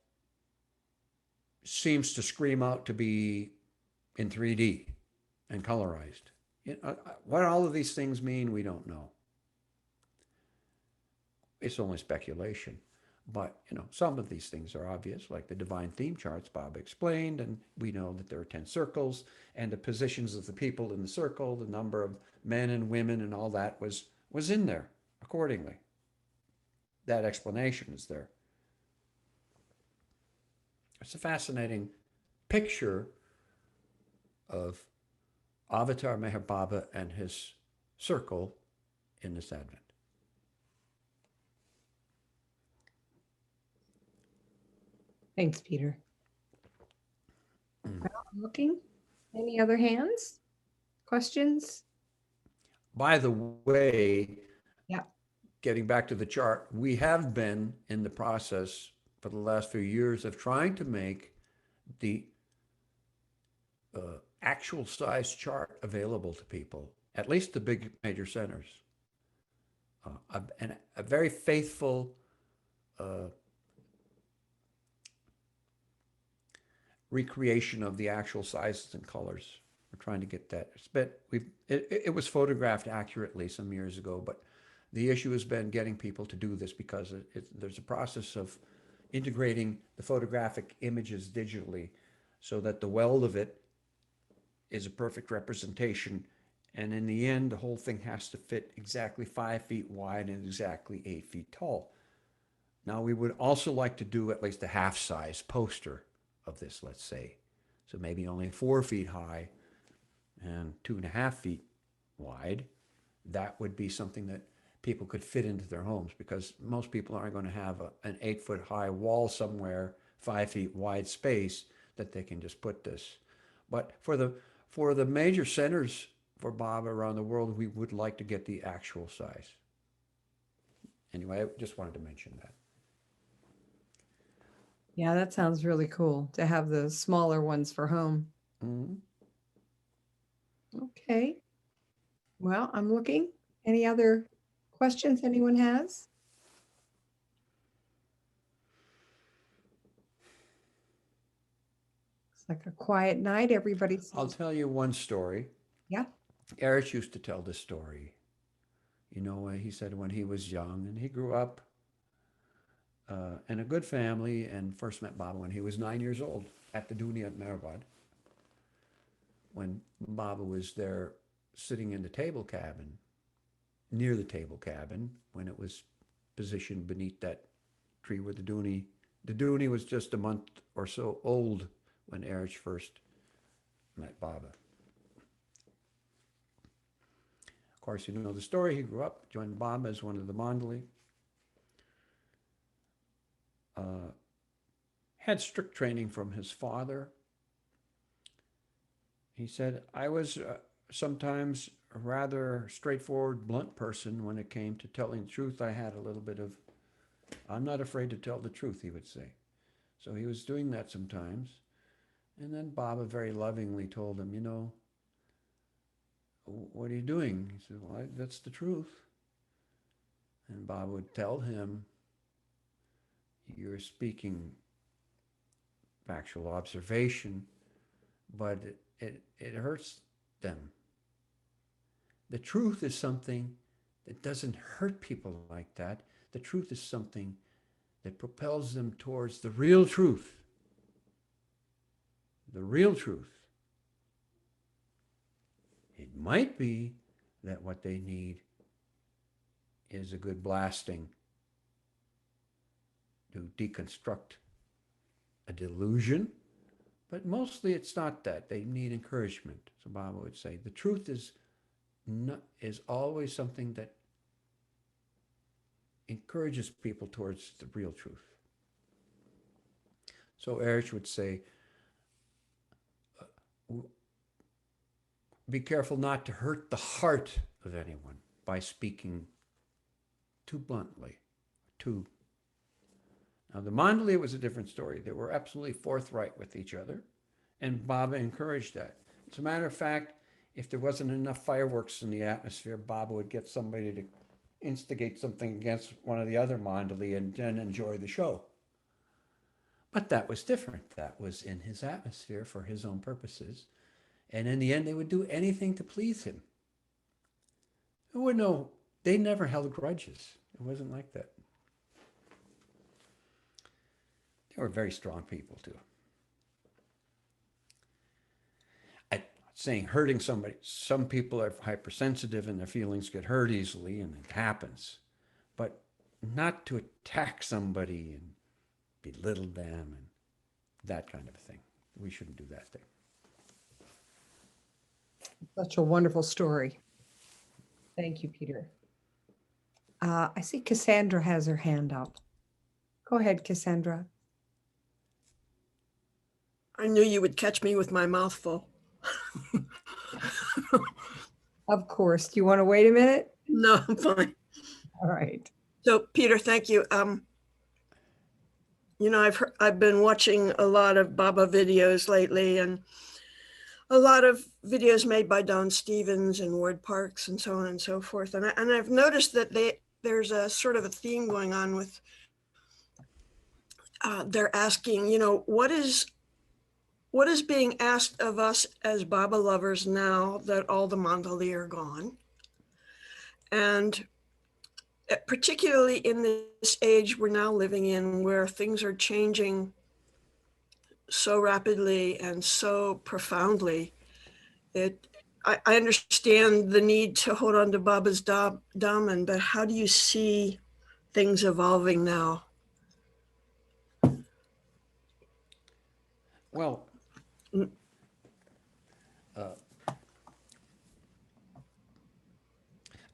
seems to scream out to be in 3D and colorized. What all of these things mean, we don't know. It's only speculation. But, some of these things are obvious, like the divine theme charts Bob explained, and we know that there are 10 circles, and the positions of the people in the circle, the number of men and women and all that was in there accordingly. That explanation is there. It's a fascinating picture of Avatar Meher Baba and his circle in this Advent. Thanks, Peter. Well, I'm looking. Any other hands? Questions? By the way, Yeah. getting back to the chart, we have been in the process for the last few years of trying to make the actual size chart available to people, at least the big major centers. And a very faithful recreation of the actual sizes and colors. We're trying to get that. It was photographed accurately some years ago, but the issue has been getting people to do this because there's a process of integrating the photographic images digitally so that the weld of it is a perfect representation. And in the end, the whole thing has to fit exactly 5 feet wide and exactly 8 feet tall. Now, we would also like to do at least a half-size poster of this, let's say. So maybe only 4 feet high and 2.5 feet wide. That would be something that people could fit into their homes, because most people aren't going to have an 8-foot high wall somewhere, 5 feet wide space that they can just put this. But for the major centers for Bob around the world, we would like to get the actual size. Anyway, I just wanted to mention that. Yeah, that sounds really cool to have the smaller ones for home. Mm-hmm. Okay. Well, I'm looking. Any other questions anyone has? It's like a quiet night. Everybody's. I'll tell you one story. Yeah. Erich used to tell this story. He said when he was young, and he grew up in a good family, and first met Baba when he was 9 years old at the Dunia at Mehrabad, when Baba was there sitting in the table cabin, near the table cabin, when it was positioned beneath that tree where the Duni was just a month or so old when Erich first met Baba. Of course, you know the story. He grew up, joined Baba as one of the Mandali. Had strict training from his father. He said, I was sometimes a rather straightforward, blunt person when it came to telling the truth. I had a little bit of, I'm not afraid to tell the truth, he would say. So he was doing that sometimes. And then Baba very lovingly told him, what are you doing? He said, well, that's the truth. And Baba would tell him, you're speaking factual observation, but it hurts them. The truth is something that doesn't hurt people like that. The truth is something that propels them towards the real truth. The real truth. It might be that what they need is a good blasting to deconstruct a delusion, but mostly it's not that. They need encouragement. So Baba would say the truth is always something that encourages people towards the real truth. So Erich would say, be careful not to hurt the heart of anyone by speaking too bluntly, too. Now, the Mandaliya was a different story. They were absolutely forthright with each other, and Baba encouraged that. As a matter of fact, if there wasn't enough fireworks in the atmosphere, Baba would get somebody to instigate something against one of the other Mandaliya and then enjoy the show. But that was different. That was in his atmosphere for his own purposes. And in the end, they would do anything to please him. They never held grudges. It wasn't like that. They were very strong people, too. I'm not saying hurting somebody. Some people are hypersensitive and their feelings get hurt easily, and it happens. But not to attack somebody and belittle them and that kind of a thing. We shouldn't do that thing. Such a wonderful story. Thank you, Peter. I see Cassandra has her hand up. Go ahead, Cassandra. I knew you would catch me with my mouth full. Of course. Do you want to wait a minute? No, I'm fine. All right. So, Peter, thank you. I've been watching a lot of Baba videos lately, and a lot of videos made by Don Stevens and Ward Parks and so on and so forth. And I've noticed that there's a sort of a theme going on with, they're asking, what is being asked of us as Baba lovers now that all the Mandali are gone? And particularly in this age we're now living in, where things are changing so rapidly and so profoundly, I understand the need to hold on to Baba's Daman, but how do you see things evolving now? Well,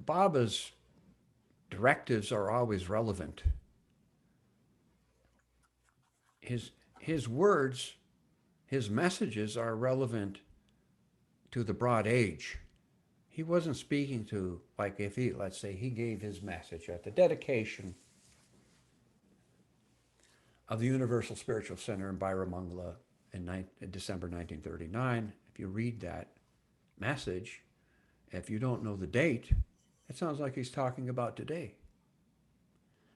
Baba's directives are always relevant. His words, his messages are relevant to the broad age. He wasn't speaking to, like if let's say he gave his message at the dedication of the Universal Spiritual Center in Byramangala in December 1939. If you read that message, if you don't know the date, it sounds like he's talking about today,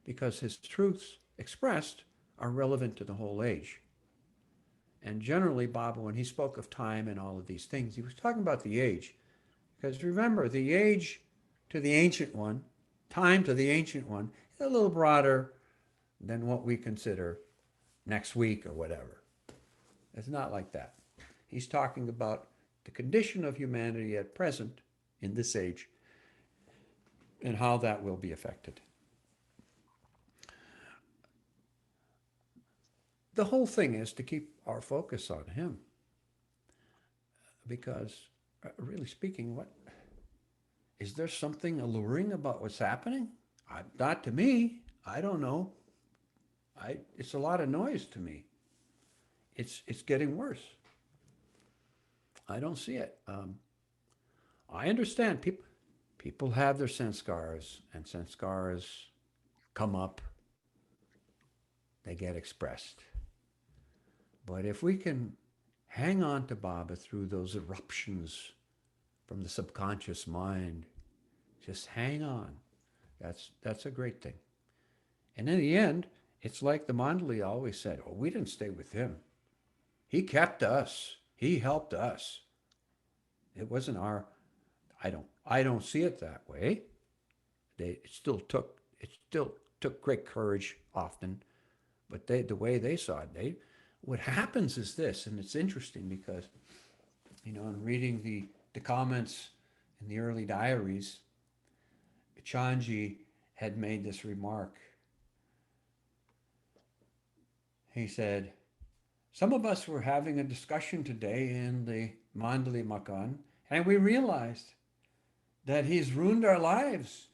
because his truths expressed are relevant to the whole age. And generally, Baba, when he spoke of time and all of these things, he was talking about the age. Because remember, the age to the Ancient One, time to the Ancient One, is a little broader than what we consider next week or whatever. It's not like that. He's talking about the condition of humanity at present in this age and how that will be affected. The whole thing is to keep our focus on him, because really speaking, is there something alluring about what's happening? Not to me. I don't know. It's a lot of noise to me. It's getting worse. I don't see it. I understand people have their sanskars, and sanskars come up. They get expressed. But if we can hang on to Baba through those eruptions from the subconscious mind, just hang on. That's a great thing. And in the end, It's like the Mandali always said, oh, we didn't stay with him. He kept us. He helped us. It wasn't our, I don't see it that way. It still took great courage often, but the way they saw it, what happens is this, and it's interesting because, in reading the comments in the early diaries, Chanji had made this remark. He said, some of us were having a discussion today in the Mandali Makan, and we realized that he's ruined our lives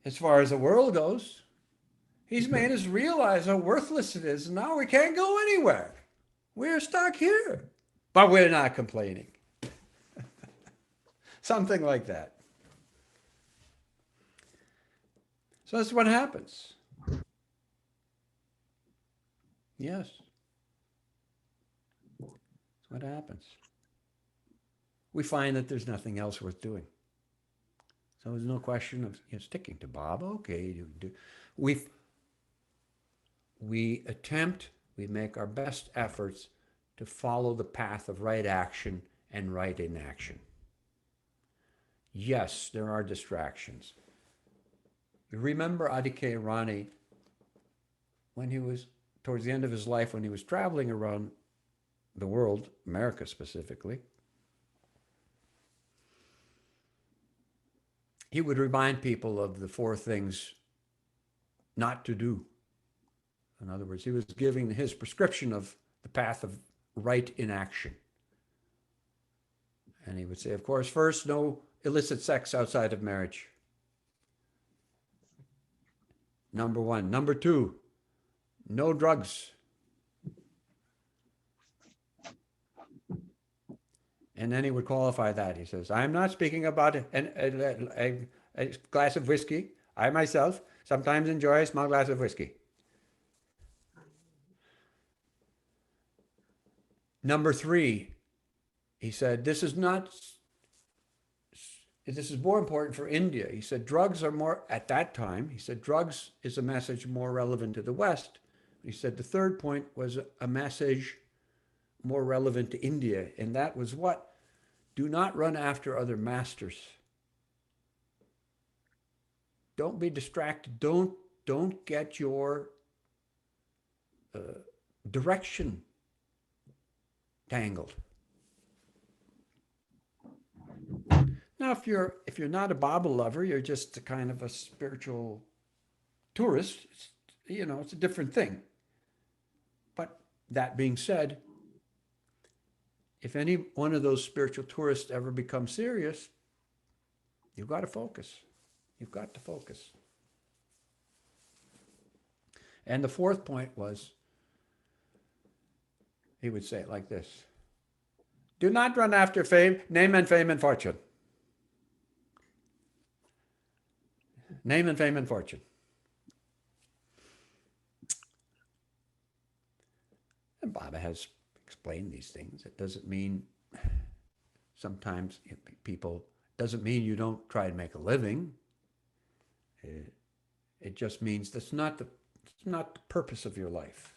as far as the world goes. He's made us realize how worthless it is, and now we can't go anywhere. We're stuck here. But we're not complaining. Something like that. So that's what happens. Yes. That's what happens. We find that there's nothing else worth doing. So there's no question of sticking to Bob. Okay, we make our best efforts to follow the path of right action and right inaction. Yes, there are distractions. You remember Adike Rani, when he was towards the end of his life, when he was traveling around the world, America specifically, he would remind people of the 4 things not to do. In other words, he was giving his prescription of the path of right inaction. And he would say, of course, first, no illicit sex outside of marriage. Number 1. Number 2, no drugs. And then he would qualify that. He says, I'm not speaking about a glass of whiskey. I myself sometimes enjoy a small glass of whiskey. Number 3, he said, this is more important for India. He said, drugs are more, at that time, he said, drugs is a message more relevant to the West. He said the third point was a message more relevant to India, and that was what? Do not run after other masters. Don't be distracted. Don't get your direction tangled. Now, if you're not a Baba lover, you're just a kind of a spiritual tourist. It's a different thing. But that being said, if any one of those spiritual tourists ever becomes serious, you've got to focus. You've got to focus. And the 4th point was, he would say it like this: do not run after fame, name and fame and fortune. Name and fame and fortune. And Baba has explained these things. It doesn't mean sometimes doesn't mean you don't try to make a living. It just means that's not the purpose of your life.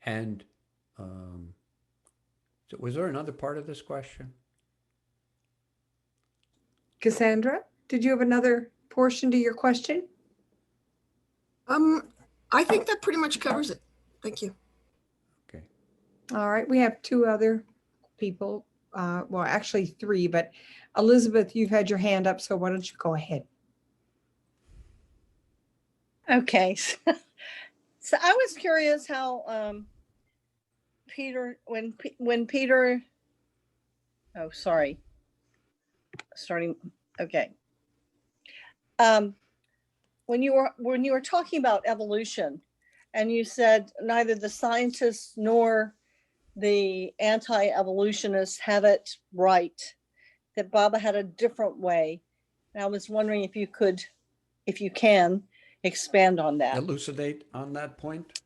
And so was there another part of this question? Cassandra, did you have another portion to your question? I think that pretty much covers it. Thank you. Okay. All right, we have 2 other people. Well, actually 3, but Elizabeth, you've had your hand up, so why don't you go ahead? Okay. So I was curious how Peter, when Peter, oh, sorry. Starting, okay. When you were talking about evolution, and you said neither the scientists nor the anti-evolutionists have it right, that Baba had a different way. And I was wondering if you can expand on that. Elucidate on that point?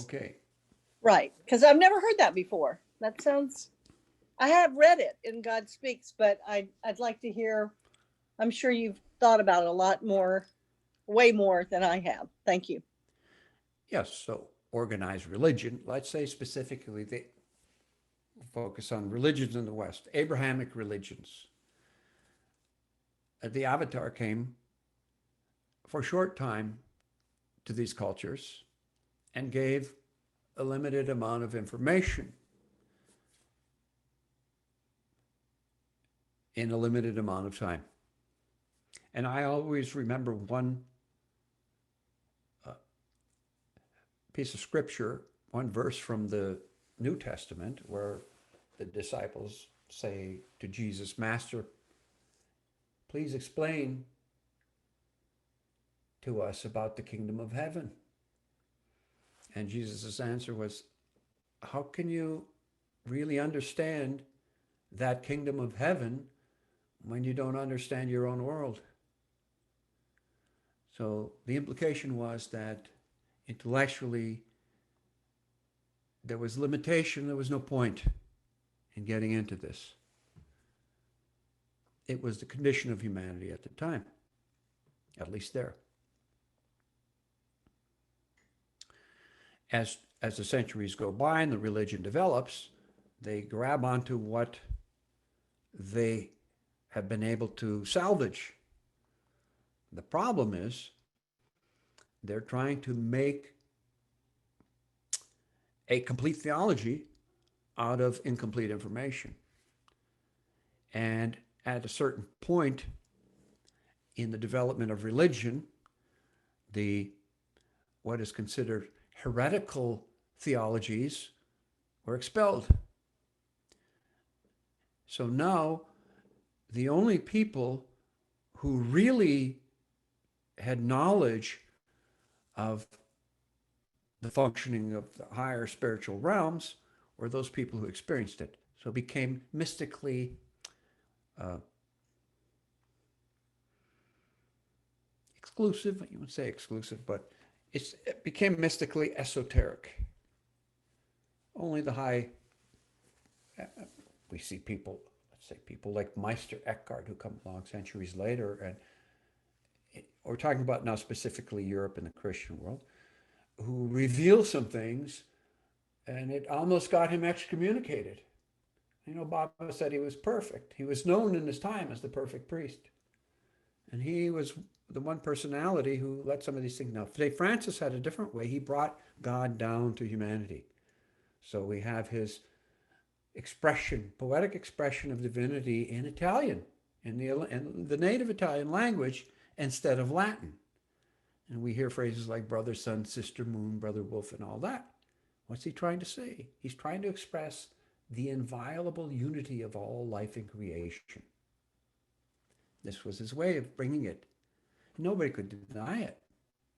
Okay. Right, because I've never heard that before. I have read it in God Speaks, but I'd like to hear I'm sure you've thought about it a lot more, way more than I have. Thank you. Yes, so organized religion, let's say specifically they focus on religions in the West, Abrahamic religions. The avatar came for a short time to these cultures and gave a limited amount of information in a limited amount of time. And I always remember one piece of scripture, one verse from the New Testament, where the disciples say to Jesus, Master, please explain to us about the kingdom of heaven. And Jesus' answer was, how can you really understand that kingdom of heaven when you don't understand your own world? So the implication was that intellectually there was limitation, there was no point in getting into this. It was the condition of humanity at the time, at least there. As the centuries go by and the religion develops, they grab onto what they have been able to salvage. The problem is they're trying to make a complete theology out of incomplete information. And at a certain point in the development of religion, what is considered heretical theologies were expelled. So now the only people who really had knowledge of the functioning of the higher spiritual realms were those people who experienced it. So it became mystically exclusive. You would say exclusive, but it became mystically esoteric. Only the high, we see people, let's say people like Meister Eckhart who come along centuries later, and we're talking about now specifically Europe and the Christian world, who reveal some things, and it almost got him excommunicated. You know, Baba said he was perfect. He was known in his time as the perfect priest. And he was the one personality who let some of these things. Now, St. Francis had a different way. He brought God down to humanity. So we have his expression, poetic expression of divinity in Italian, in the native Italian language instead of Latin. And we hear phrases like brother sun, sister moon, brother wolf, and all that. What's he trying to say? He's trying to express the inviolable unity of all life and creation. This was his way of bringing it. Nobody could deny it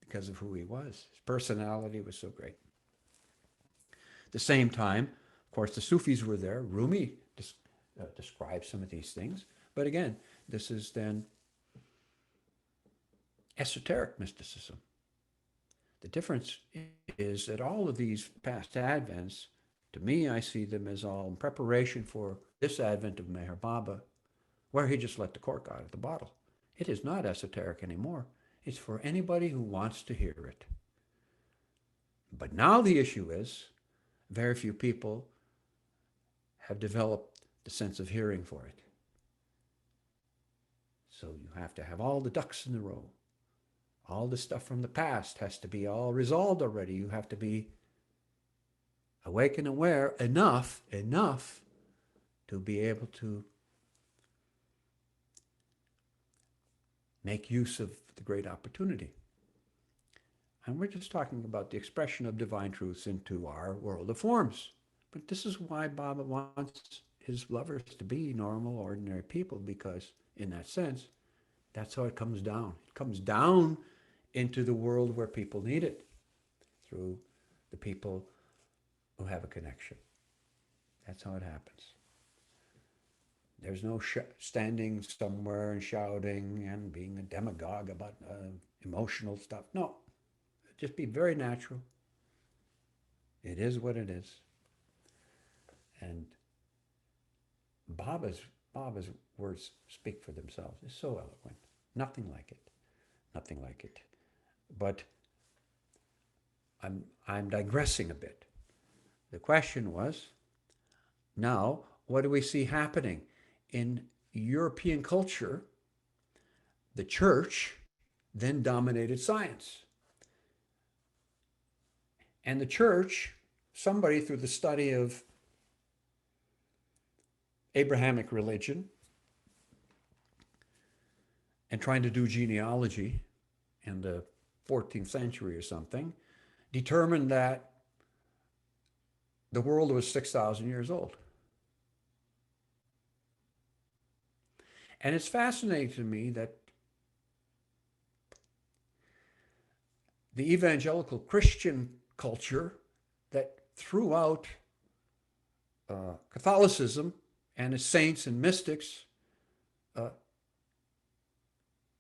because of who he was. His personality was so great. At the same time, of course, the Sufis were there. Rumi describes some of these things. But again, this is then esoteric mysticism. The difference is that all of these past advents, to me, I see them as all in preparation for this advent of Meher Baba, where he just let the cork out of the bottle. It is not esoteric anymore. It's for anybody who wants to hear it. But now the issue is, very few people have developed the sense of hearing for it. So you have to have all the ducks in a row. All the stuff from the past has to be all resolved already. You have to be awake and aware enough to be able to make use of the great opportunity. And we're just talking about the expression of divine truths into our world of forms. But this is why Baba wants his lovers to be normal, ordinary people, because in that sense, that's how it comes down. It comes down into the world where people need it, through the people who have a connection. That's how it happens. There's no standing somewhere and shouting and being a demagogue about emotional stuff. No, just be very natural. It is what it is. And Baba's Baba's words speak for themselves. It's so eloquent. Nothing like it. Nothing like it. But I'm digressing a bit. The question was, now, what do we see happening? In European culture, the church then dominated science. And the church, somebody through the study of Abrahamic religion and trying to do genealogy in the 14th century or something, determined that the world was 6,000 years old. And it's fascinating to me that the evangelical Christian culture that throughout Catholicism and its saints and mystics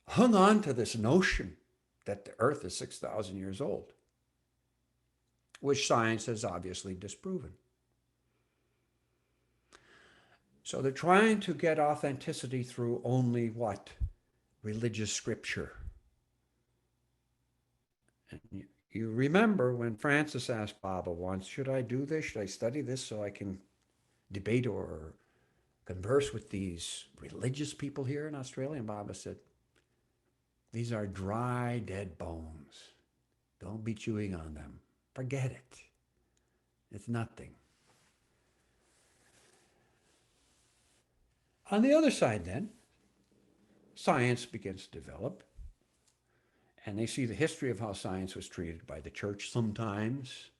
hung on to this notion that the earth is 6,000 years old, which science has obviously disproven. So they're trying to get authenticity through only what? Religious scripture. And you remember when Francis asked Baba once, should I do this? Should I study this so I can debate or converse with these religious people here in Australia? And Baba said, these are dry, dead bones. Don't be chewing on them. Forget it. It's nothing. On the other side then, science begins to develop, and they see the history of how science was treated by the church sometimes.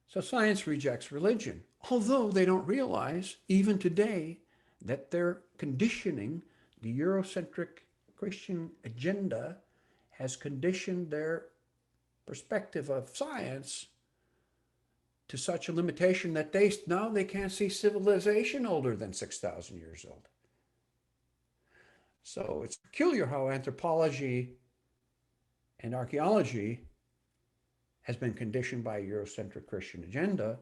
So science rejects religion, although they don't realize, even today, that they're conditioning the Eurocentric Christian agenda has conditioned their perspective of science to such a limitation that now they can't see civilization older than 6,000 years old. So it's peculiar how anthropology and archaeology has been conditioned by a Eurocentric Christian agenda,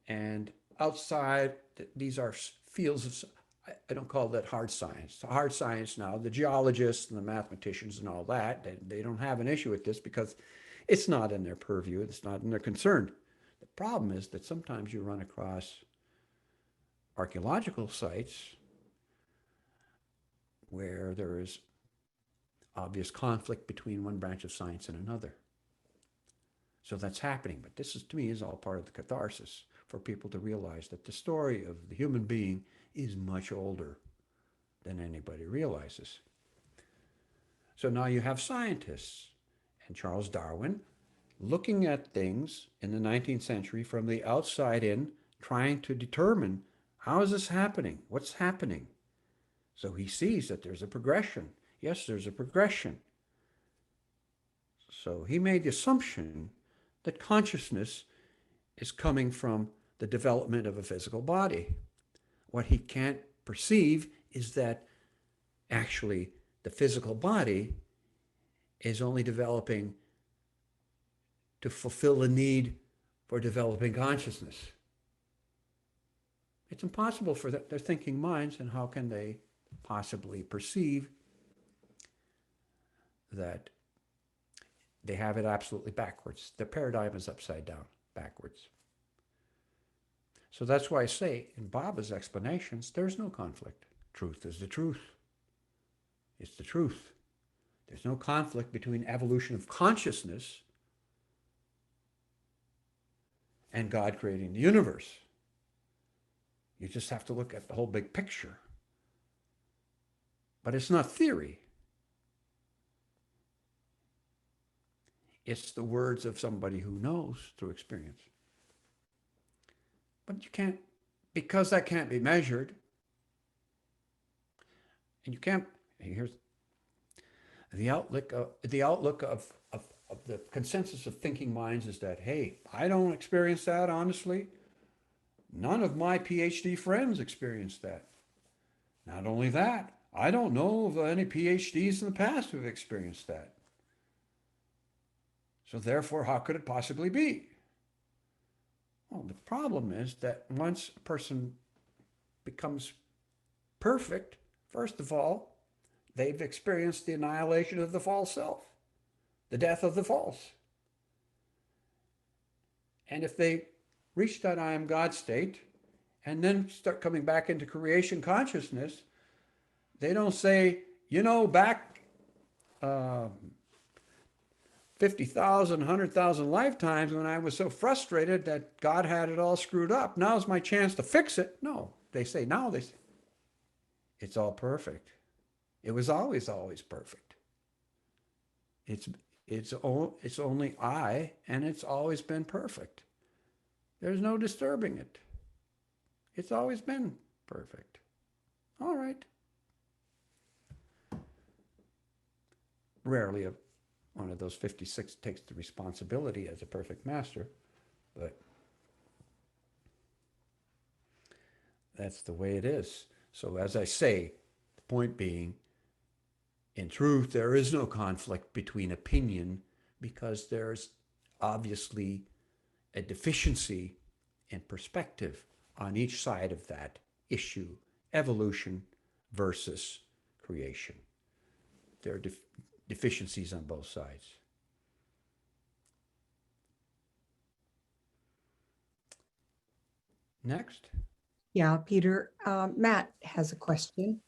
and outside, these are fields of, I don't call that hard science. Hard science now, the geologists and the mathematicians and all that, they don't have an issue with this because it's not in their purview, it's not in their concern. The problem is that sometimes you run across archaeological sites where there is obvious conflict between one branch of science and another. So that's happening, but this is, to me, is all part of the catharsis for people to realize that the story of the human being is much older than anybody realizes. So now you have scientists and Charles Darwin looking at things in the 19th century from the outside in, trying to determine how is this happening? What's happening? So he sees that there's a progression. Yes, there's a progression. So he made the assumption that consciousness is coming from the development of a physical body. What he can't perceive is that actually the physical body is only developing to fulfill the need for developing consciousness. It's impossible for their thinking minds, and how can they possibly perceive that they have it absolutely backwards? The paradigm is upside down, backwards. So that's why I say, in Baba's explanations, there's no conflict. Truth is the truth. It's the truth. There's no conflict between evolution of consciousness and God creating the universe. You just have to look at the whole big picture. But it's not theory. It's the words of somebody who knows through experience. But you can't, because that can't be measured, and you can't, here's the outlook of the consensus of thinking minds is that, hey, I don't experience that, honestly. None of my PhD friends experience that. Not only that, I don't know of any PhDs in the past who have experienced that. So therefore, how could it possibly be? Well, the problem is that once a person becomes perfect, first of all, they've experienced the annihilation of the false self, the death of the false. And if they reach that I am God state and then start coming back into creation consciousness, they don't say, back 50,000, 100,000 lifetimes when I was so frustrated that God had it all screwed up. Now's my chance to fix it. No, they say, it's all perfect. It was always perfect. It's only I, and it's always been perfect. There's no disturbing it. It's always been perfect. All right. Rarely one of those 56 takes the responsibility as a perfect master, but that's the way it is. So as I say, the point being, in truth, there is no conflict between opinion because there's obviously a deficiency in perspective on each side of that issue, evolution versus creation. There are deficiencies on both sides. Next. Yeah, Peter. Matt has a question.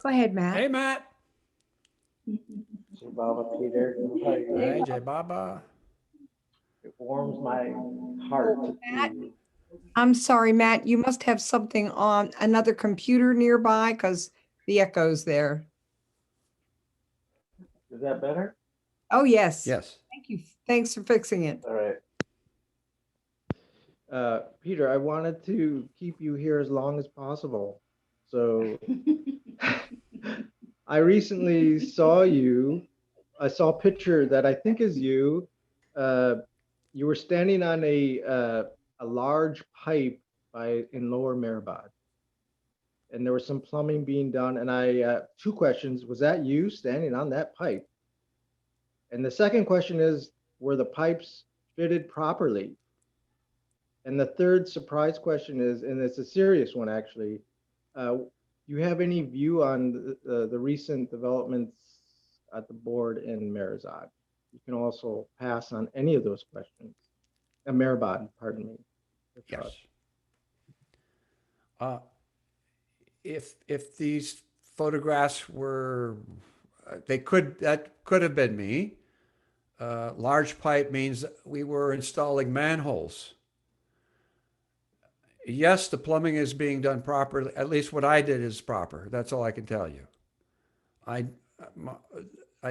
Go ahead, Matt. Hey, Matt. Jai Baba, Peter. How are you? Hey, Jai Baba. It warms my heart to Matt, see. I'm sorry, Matt. You must have something on another computer nearby because the echo's there. Is that better? Oh, yes. Yes. Thank you. Thanks for fixing it. All right. Peter, I wanted to keep you here as long as possible. So I recently saw you. I saw a picture that I think is you. You were standing on a large pipe in Lower Mehrabad, and there was some plumbing being done. And I two questions: was that you standing on that pipe? And the second question is, were the pipes fitted properly? And the third surprise question is, and it's a serious one actually, you have any view on the recent developments at the board in Merzad? You can also pass on any of those questions. Mehrabad, pardon me. Yes. If these photographs were, that could have been me. Large pipe means we were installing manholes. Yes, the plumbing is being done properly. At least what I did is proper. That's all I can tell you. I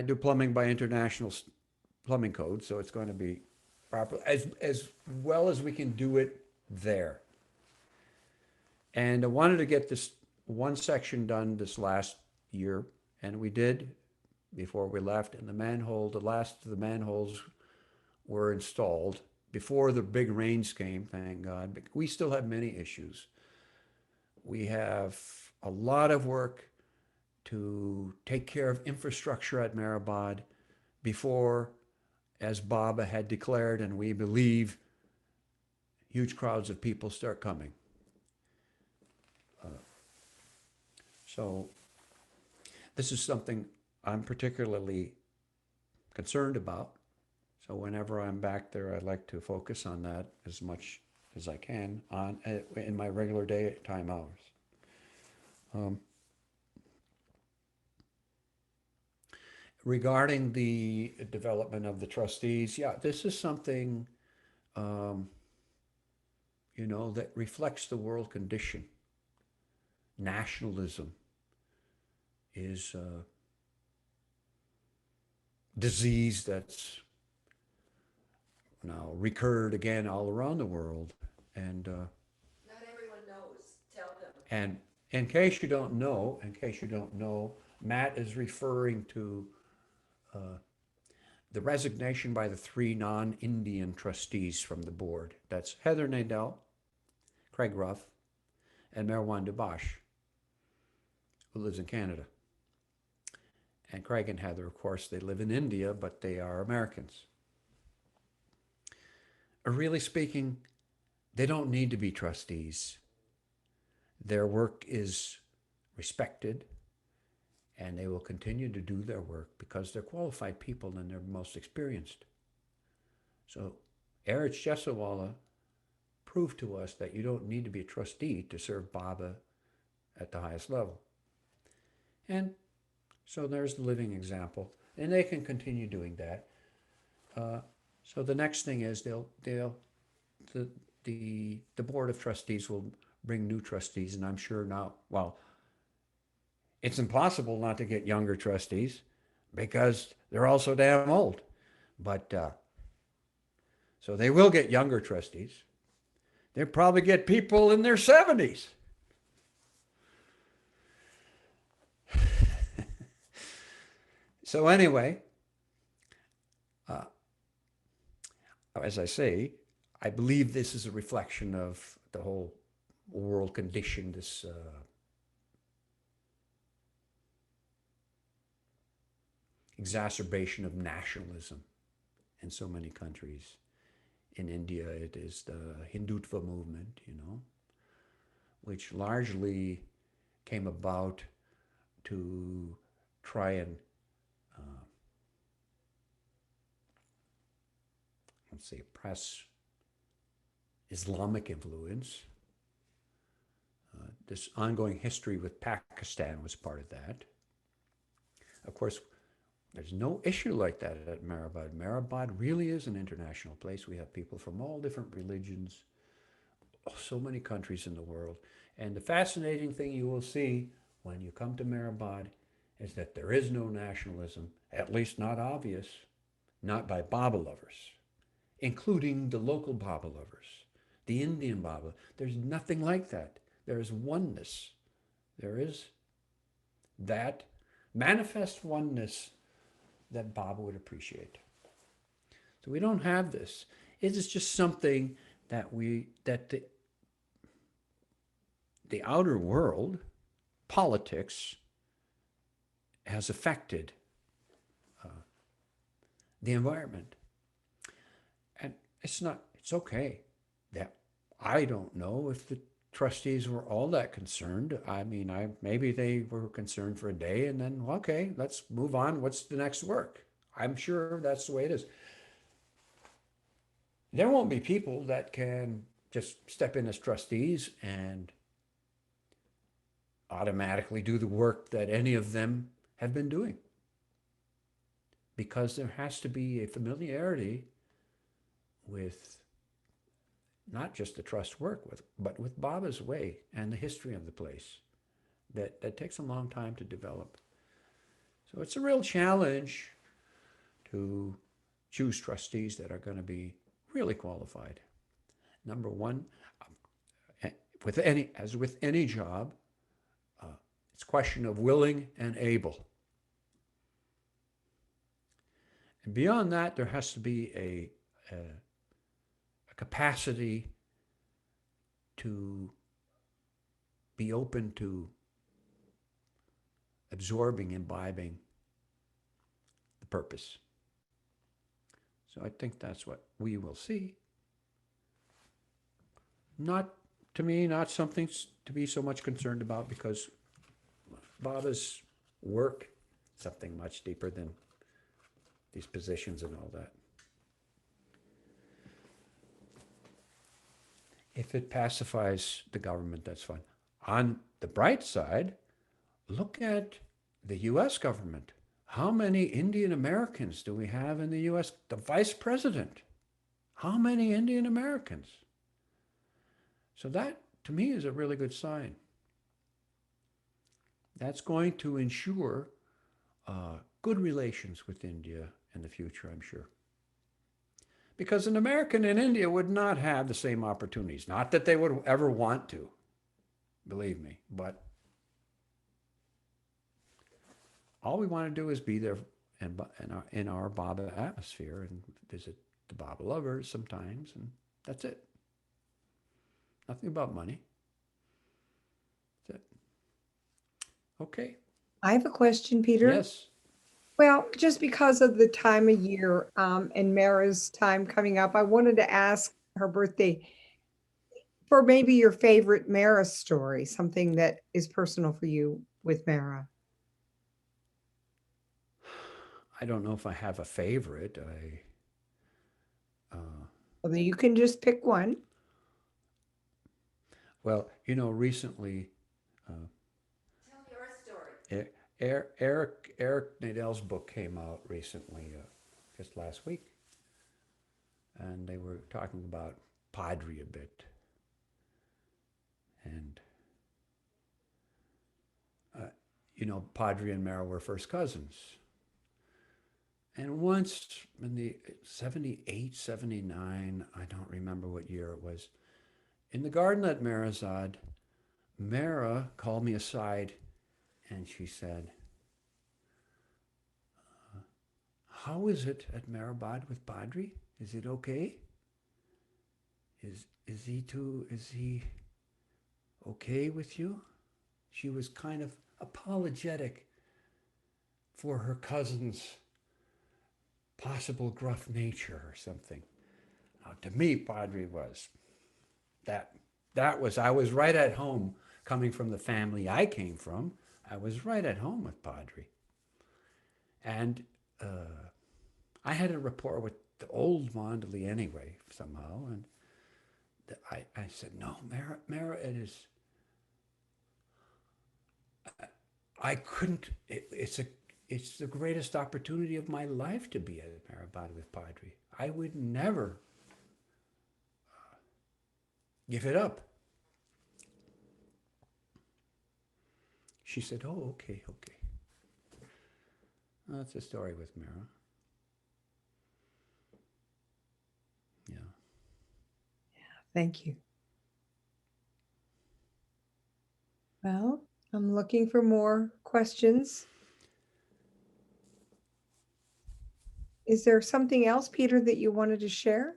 do plumbing by international plumbing code, so it's going to be proper as well as we can do it there. And I wanted to get this one section done this last year, and we did before we left. And the last of the manholes were installed before the big rains came, thank God. But we still have many issues. We have a lot of work to take care of infrastructure at Mehrabad before, as Baba had declared, and we believe, huge crowds of people start coming. So this is something I'm particularly concerned about. So whenever I'm back there, I'd like to focus on that as much as I can in my regular daytime hours. Regarding the development of the trustees, yeah, this is something, that reflects the world condition. Nationalism is a disease that's now recurred again all around the world. And Not everyone knows. Tell them. and in case you don't know, Matt is referring to the resignation by the 3 non-Indian trustees from the board. That's Heather Nadell, Craig Ruff, and Merwan Dubash, who lives in Canada. And Craig and Heather, of course, they live in India, but they are Americans. Really speaking, they don't need to be trustees. their work is respected, and they will continue to do their work because they're qualified people and they're most experienced. So Erich Jesawala proved to us that you don't need to be a trustee to serve Baba at the highest level. And so there's the living example, and they can continue doing that. So the next thing is the board of trustees will bring new trustees, and I'm sure now, well, it's impossible not to get younger trustees because they're all so damn old. But so they will get younger trustees. They'll probably get people in their 70s. So anyway, as I say, I believe this is a reflection of the whole world condition, this exacerbation of nationalism in so many countries. In India, it is the Hindutva movement, which largely came about to try and oppress Islamic influence. This ongoing history with Pakistan was part of that. Of course, there's no issue like that at Mehrabad. Mehrabad really is an international place. We have people from all different religions, so many countries in the world. And the fascinating thing you will see when you come to Mehrabad is that there is no nationalism, at least not obvious, not by Baba lovers, including the local Baba lovers, the Indian Baba. There's nothing like that. There is oneness. There is that manifest oneness that Baba would appreciate. So we don't have this. It is just something that the outer world, politics, has affected the environment. And it's okay that I don't know if the trustees were all that concerned. I mean, maybe they were concerned for a day and then, okay, let's move on. What's the next work? I'm sure that's the way it is. There won't be people that can just step in as trustees and automatically do the work that any of them have been doing, because there has to be a familiarity with not just the trust work but with Baba's way and the history of the place that takes a long time to develop. So it's a real challenge to choose trustees that are going to be really qualified. Number one, with any job, it's a question of willing and able. And beyond that, there has to be a capacity to be open to absorbing, imbibing the purpose. So I think that's what we will see. Not something to be so much concerned about, because Baba's work is something much deeper than these positions and all that. If it pacifies the government, that's fine. On the bright side, look at the US government. How many Indian Americans do we have in the US? The vice president. How many Indian Americans? So that, to me, is a really good sign. That's going to ensure good relations with India in the future, I'm sure. Because an American in India would not have the same opportunities. Not that they would ever want to, believe me, but all we want to do is be there in our Baba atmosphere and visit the Baba lovers sometimes, and that's it. Nothing about money. That's it. Okay. I have a question, Peter. Yes. Well, just because of the time of year and Mara's time coming up, I wanted to ask her birthday. for maybe your favorite Mara story, something that is personal for you with Mara. I don't know if I have a favorite. Well, then you can just pick one. Well, recently, Tell your story. Eric Nadell's book came out recently, just last week, and they were talking about Padre a bit, and Padre and Mara were first cousins. And once in the 78, 79, I don't remember what year it was, in the garden at Marazad, Mara called me aside and she said, how is it at Marabad with Padre? Is it okay? Is he okay with you? She was kind of apologetic for her cousin's possible gruff nature or something. Now, to me, Padre was I was right at home coming from the family I came from. I was right at home with Padre. And I had a rapport with the old Mondley anyway, somehow. And I said, no, Mara, it is, I couldn't, it's the greatest opportunity of my life to be at Marabad with Padre. I would never give it up. She said, oh, okay. Well, that's the story with Mara. Yeah. Thank you. Well, I'm looking for more questions. Is there something else, Peter, that you wanted to share?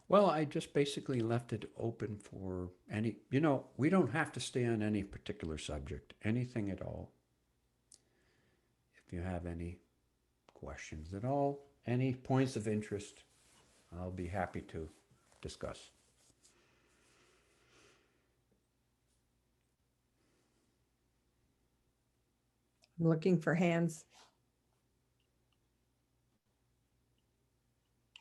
Well, I just basically left it open for any, we don't have to stay on any particular subject, anything at all. If you have any questions at all, any points of interest, I'll be happy to discuss. I'm looking for hands.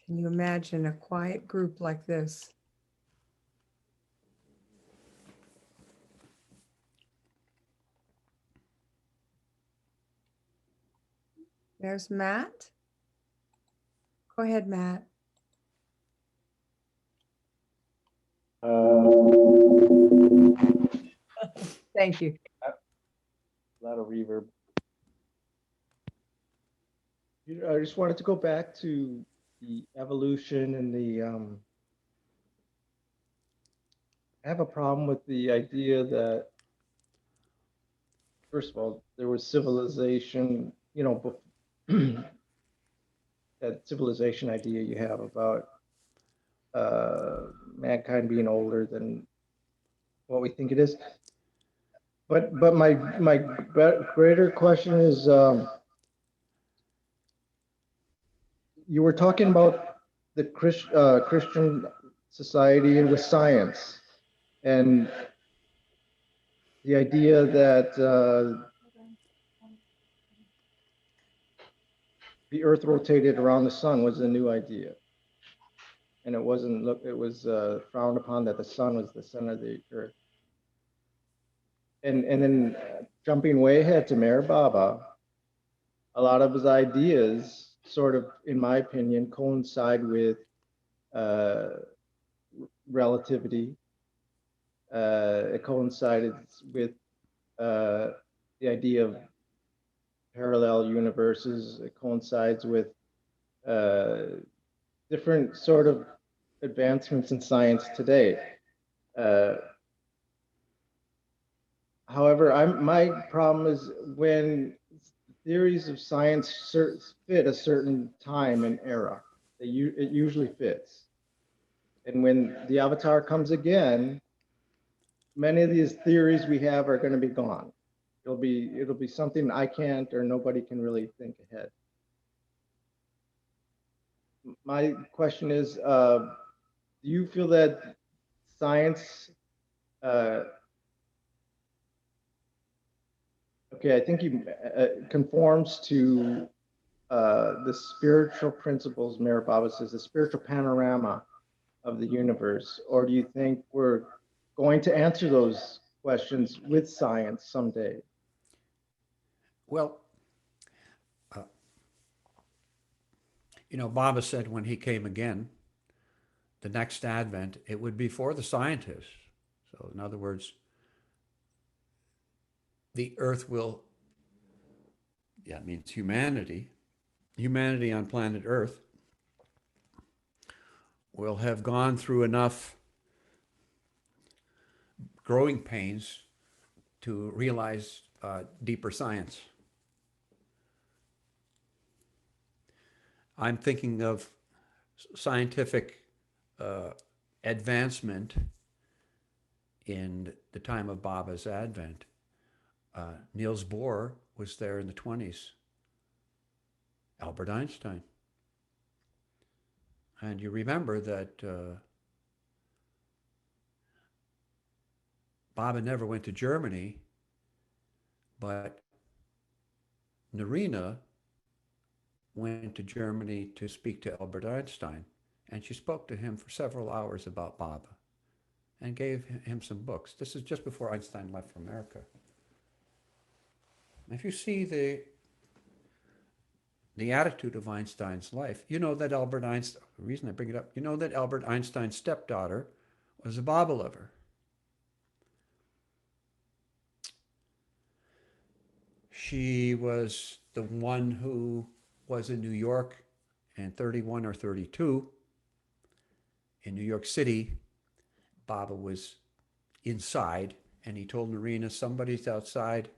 Can you imagine a quiet group like this? There's Matt. Go ahead, Matt. Thank you. A lot of reverb. I just wanted to go back to the evolution and I have a problem with the idea that, first of all, there was civilization, that civilization idea you have about mankind being older than what we think it is. But my greater question is, you were talking about the Christian society and with science, and the idea that the Earth rotated around the sun was a new idea, and it wasn't. It was frowned upon that the sun was the center of the Earth. And then jumping way ahead to Meher Baba, a lot of his ideas sort of, in my opinion, coincide with relativity. It coincided with the idea of parallel universes. It coincides with different sort of advancements in science today. However, my problem is when theories of science fit a certain time and era. It usually fits. And when the avatar comes again, many of these theories we have are going to be gone. It'll be something I can't or nobody can really think ahead. My question is, do you feel that science, okay, I think you conforms to the spiritual principles, Meher Baba says, the spiritual panorama of the universe? Or do you think we're going to answer those questions with science someday? Well, Baba said when he came again, the next advent, it would be for the scientists. So in other words, the earth will, yeah, it means humanity on planet Earth will have gone through enough growing pains to realize deeper science. I'm thinking of scientific advancement in the time of Baba's advent. Niels Bohr was there in the 20s. Albert Einstein. And you remember that Baba never went to Germany, but Narina went to Germany to speak to Albert Einstein, and she spoke to him for several hours about Baba and gave him some books. This is just before Einstein left for America. If you see the attitude of Einstein's life, you know that Albert Einstein, the reason I bring it up, you know that Albert Einstein's stepdaughter was a Baba lover. She was the one who was in New York in 31 or 32. In New York City, Baba was inside, and he told Narina, somebody's outside,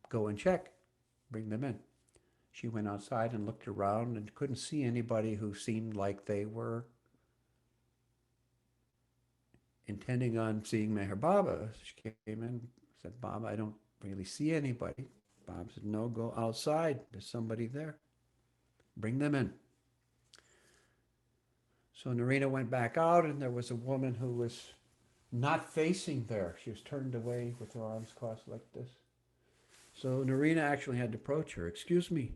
go and check, bring them in. She went outside and looked around and couldn't see anybody who seemed like they were intending on seeing Meher Baba. She came in, said, Baba, I don't really see anybody. Baba said, no, go outside. There's somebody there. Bring them in. So Narina went back out, and there was a woman who was not facing there. She was turned away with her arms crossed like this. So Narina actually had to approach her. Excuse me,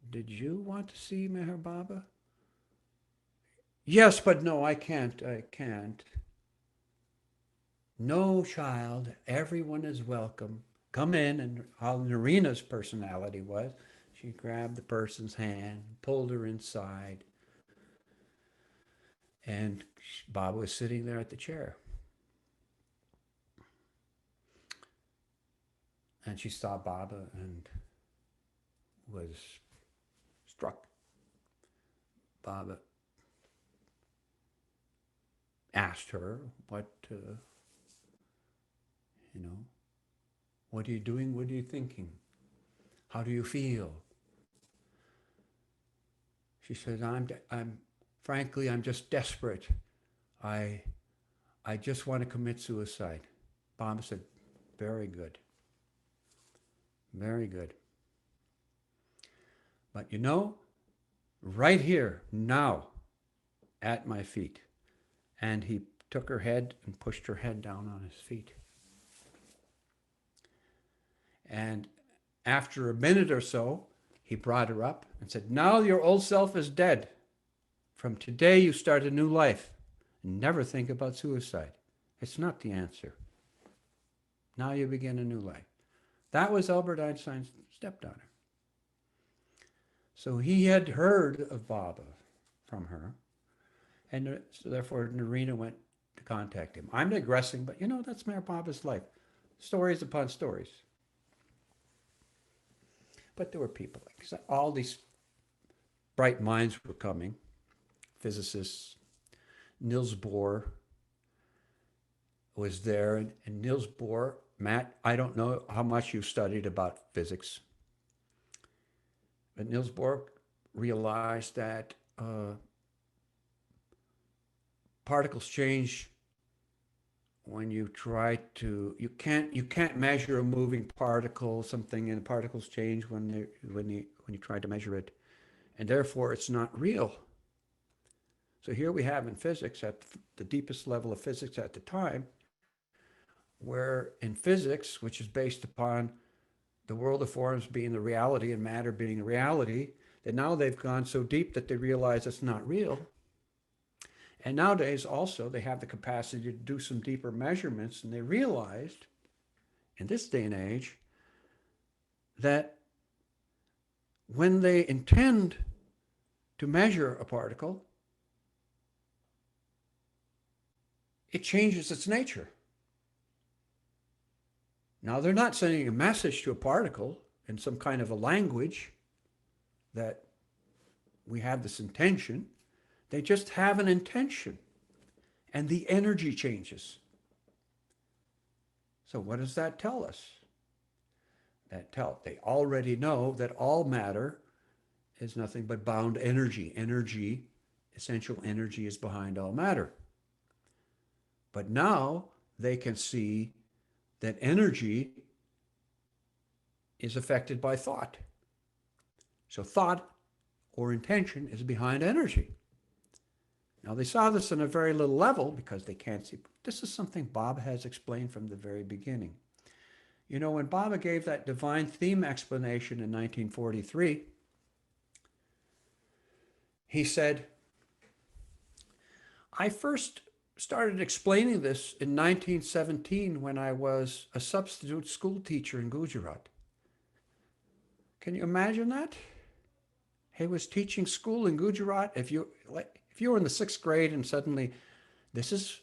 did you want to see Meher Baba? Yes, but no, I can't. No, child, everyone is welcome. Come in. And how Narina's personality was, she grabbed the person's hand, pulled her inside, and Baba was sitting there at the chair. And she saw Baba and was struck. Baba asked her, what are you doing? What are you thinking? How do you feel? She said, frankly, I'm just desperate. I just want to commit suicide. Baba said, very good. Very good. But right here, now, at my feet. And he took her head and pushed her head down on his feet. And after a minute or so, he brought her up and said, now your old self is dead. From today, you start a new life. Never think about suicide. It's not the answer. Now you begin a new life. That was Albert Einstein's stepdaughter. So he had heard of Baba from her, and so therefore Narina went to contact him. I'm digressing, but that's Meher Baba's life. Stories upon stories. But there were people like all these bright minds were coming, physicists. Niels Bohr was there, and Niels Bohr, Matt, I don't know how much you've studied about physics, but Niels Bohr realized that particles change when you try to, you can't measure a moving particle, something, and particles change when you try to measure it, and therefore it's not real. So here we have in physics, at the deepest level of physics at the time, where in physics, which is based upon the world of forms being the reality and matter being the reality, that now they've gone so deep that they realize it's not real. And nowadays also they have the capacity to do some deeper measurements, and they realized in this day and age that when they intend to measure a particle, it changes its nature. Now, they're not sending a message to a particle in some kind of a language that we have this intention. They just have an intention, and the energy changes. So what does that tell us? They already know that all matter is nothing but bound energy. Energy, essential energy, is behind all matter. But now they can see that energy is affected by thought. So thought or intention is behind energy. Now they saw this on a very little level because they can't see. This is something Bob has explained from the very beginning. You know, when Baba gave that divine theme explanation in 1943, he said, I first started explaining this in 1917 when I was a substitute school teacher in Gujarat. Can you imagine that? He was teaching school in Gujarat. If you were in the 6th grade and suddenly, this is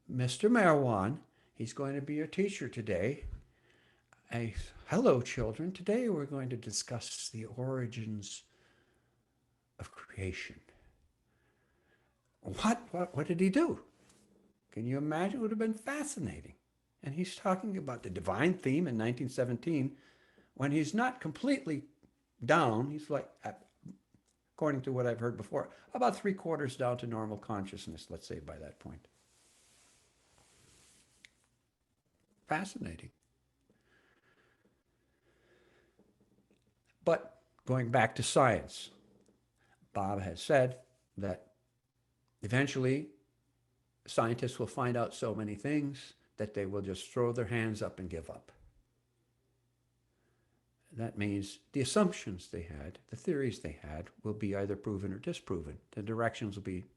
Mr. Marwan, he's going to be your teacher today. Hello, children. Today we're going to discuss the origins of creation. What did he do? Can you imagine? It would have been fascinating. And he's talking about the divine theme in 1917 when he's not completely down. He's like, according to what I've heard before, about 3/4 down to normal consciousness, let's say, by that point. Fascinating. But going back to science, Bob has said that eventually scientists will find out so many things that they will just throw their hands up and give up. That means the assumptions they had, the theories they had, will be either proven or disproven. The directions will be